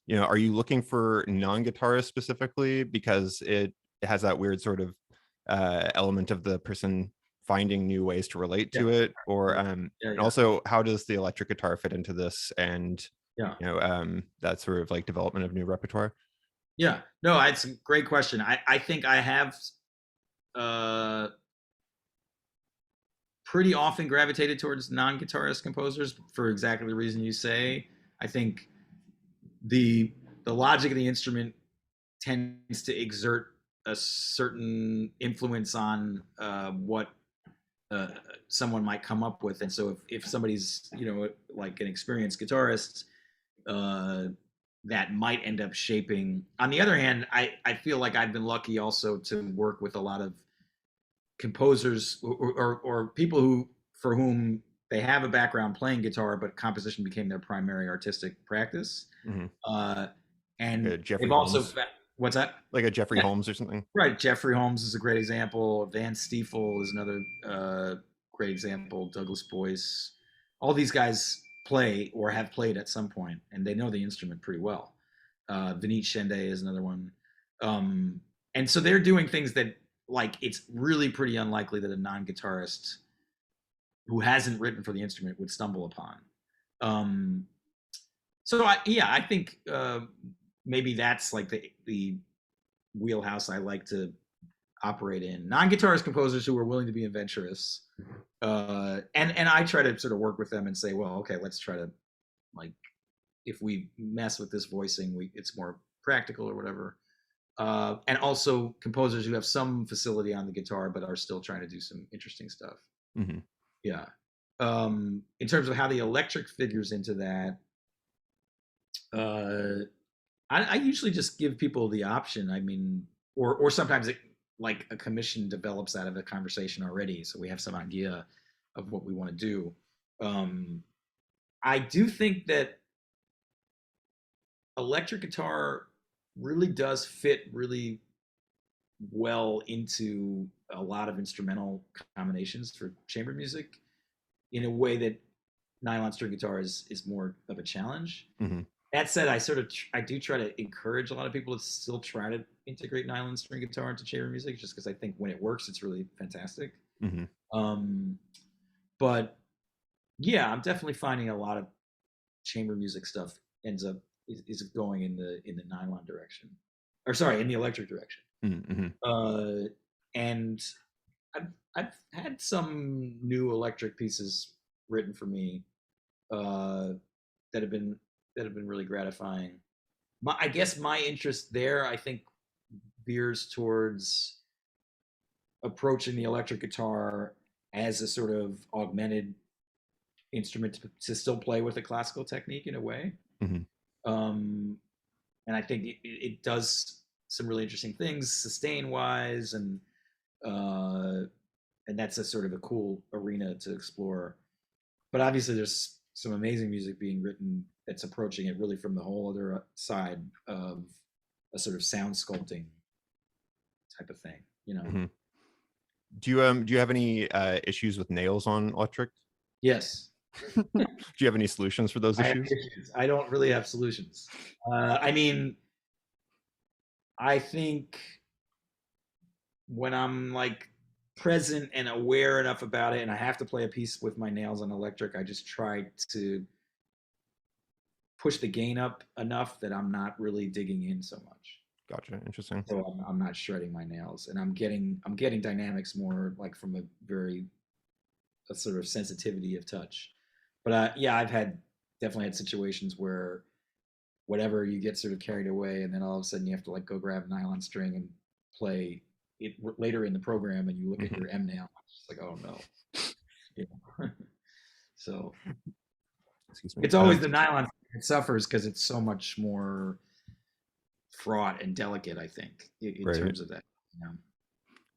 [SPEAKER 1] you know, are you looking for non-guitarists specifically because it has that weird sort of element of the person finding new ways to relate
[SPEAKER 2] Yeah,
[SPEAKER 1] to it, or
[SPEAKER 2] yeah,
[SPEAKER 1] and
[SPEAKER 2] yeah,
[SPEAKER 1] also how does the electric guitar fit into this, and
[SPEAKER 2] yeah,
[SPEAKER 1] you know, that sort of like development of new repertoire?
[SPEAKER 2] yeah. No, it's a great question. I think I have uh, pretty often gravitated towards non-guitarist composers for exactly the reason you say. I think the the logic of the instrument tends to exert a certain influence on what uh, someone might come up with, and so if somebody's, you know, like an experienced guitarist, uh, that might end up shaping. On the other hand, I feel like I've been lucky also to work with a lot of composers or people who, for whom they have a background playing guitar, but composition became their primary artistic practice.
[SPEAKER 1] Hmm.
[SPEAKER 2] Uh,
[SPEAKER 1] Like
[SPEAKER 2] and
[SPEAKER 1] a Jeffrey
[SPEAKER 2] they've also,
[SPEAKER 1] Holmes,
[SPEAKER 2] what's that?
[SPEAKER 1] like a Jeffrey
[SPEAKER 2] Yeah,
[SPEAKER 1] Holmes or something.
[SPEAKER 2] right. Jeffrey Holmes is a great example. Van Stiefel is another great example. Douglas Boyce. All these guys play or have played at some point, and they know the instrument pretty well. Vineet Shende is another one. Um, and so they're doing things that, like, it's really pretty unlikely that a non-guitarist who hasn't written for the instrument would stumble upon. Um, so I think maybe that's like the wheelhouse I like to operate in. Non-guitarist composers who are willing to be adventurous, and I try to sort of work with them and say, well, okay, let's try to, like, if we mess with this voicing, it's more practical or whatever. And also composers who have some facility on the guitar but are still trying to do some interesting stuff.
[SPEAKER 1] Hmm.
[SPEAKER 2] Yeah. In terms of how the electric figures into that, uh, I usually just give people the option. I mean, or sometimes like a commission develops out of a conversation already, so we have some idea of what we want to do. Um, I do think that electric guitar really does fit really well into a lot of instrumental combinations for chamber music in a way that nylon string guitar is more of a challenge.
[SPEAKER 1] Mm-hmm.
[SPEAKER 2] That said, I do try to encourage a lot of people to still try to integrate nylon string guitar into chamber music, just because I think when it works, it's really fantastic.
[SPEAKER 1] Mm-hmm.
[SPEAKER 2] But yeah, I'm definitely finding a lot of chamber music stuff is going in the nylon direction, or sorry, in the electric direction.
[SPEAKER 1] Mm-hmm.
[SPEAKER 2] And I've had some new electric pieces written for me that have been really gratifying. I guess my interest there, I think, veers towards approaching the electric guitar as a sort of augmented instrument to still play with a classical technique in a way.
[SPEAKER 1] Mm-hmm.
[SPEAKER 2] And I think it does some really interesting things sustain wise, and that's a sort of a cool arena to explore. But obviously, there's some amazing music being written that's approaching it really from the whole other side of a sort of sound sculpting type of thing, you know.
[SPEAKER 1] Mm-hmm. Do you have any issues with nails on electric?
[SPEAKER 2] Yes.
[SPEAKER 1] Do you have any solutions for those issues?
[SPEAKER 2] I don't really have solutions. I mean, I think when I'm like present and aware enough about it and I have to play a piece with my nails on electric, I just try to push the gain up enough that I'm not really digging in so much.
[SPEAKER 1] Gotcha. Interesting.
[SPEAKER 2] So I'm not shredding my nails, and I'm getting dynamics more like from a sort of sensitivity of touch. But yeah, I've definitely had situations where whatever, you get sort of carried away, and then all of a sudden you have to like go grab a nylon string and play it later in the program, and you look at your M nail, it's like, oh no. You know? So
[SPEAKER 1] excuse me,
[SPEAKER 2] it's always the nylon it suffers because it's so much more fraught and delicate, I think, in
[SPEAKER 1] right.
[SPEAKER 2] terms of that, you know?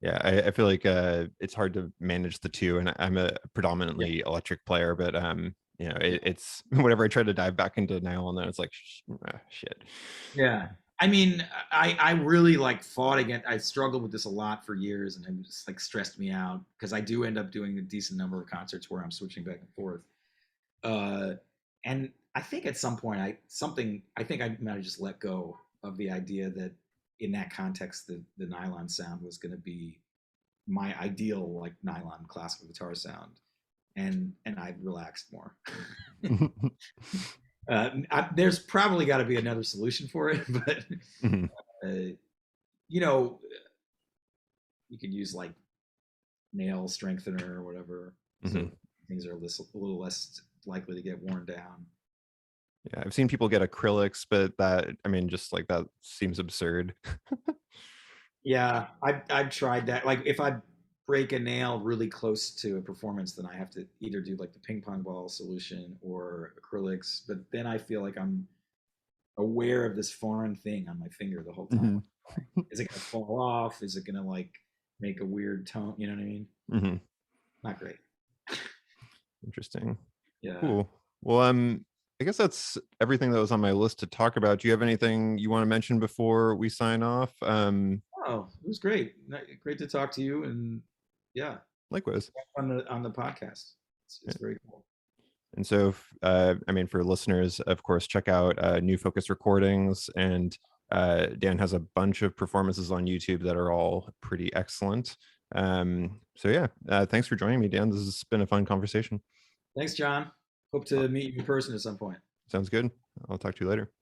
[SPEAKER 1] Yeah, I feel like it's hard to manage the two, and I'm a predominantly electric player, but you know, it's whenever I try to dive back into nylon, then it's like shit.
[SPEAKER 2] Yeah, I mean, I really like fought against. I struggled with this a lot for years, and it just like stressed me out because I do end up doing a decent number of concerts where I'm switching back and forth. And I think at some point, I think I might have just let go of the idea that in that context, the nylon sound was going to be my ideal like nylon classical guitar sound, and I've relaxed more. There's probably got to be another solution for it, but you know, you could use like nail strengthener or whatever, so things are a little less likely to get worn down.
[SPEAKER 1] Yeah, I've seen people get acrylics, but that, I mean, just like that seems absurd.
[SPEAKER 2] Yeah, I've tried that. Like if I break a nail really close to a performance, then I have to either do like the ping pong ball solution or acrylics. But then I feel like I'm aware of this foreign thing on my finger the whole time. Is it gonna fall off? Is it gonna like make a weird tone? You know what I mean? Not great.
[SPEAKER 1] Interesting.
[SPEAKER 2] Yeah.
[SPEAKER 1] Cool. Well, I guess that's everything that was on my list to talk about. Do you have anything you want to mention before we sign off?
[SPEAKER 2] Oh, it was great. Great to talk to you, and yeah,
[SPEAKER 1] likewise
[SPEAKER 2] on the podcast. It's very cool.
[SPEAKER 1] And so, I mean, for listeners, of course, check out New Focus Recordings, and Dan has a bunch of performances on YouTube that are all pretty excellent. So yeah, thanks for joining me, Dan. This has been a fun conversation.
[SPEAKER 2] Thanks, John. Hope to meet you in person at some point.
[SPEAKER 1] Sounds good. I'll talk to you later.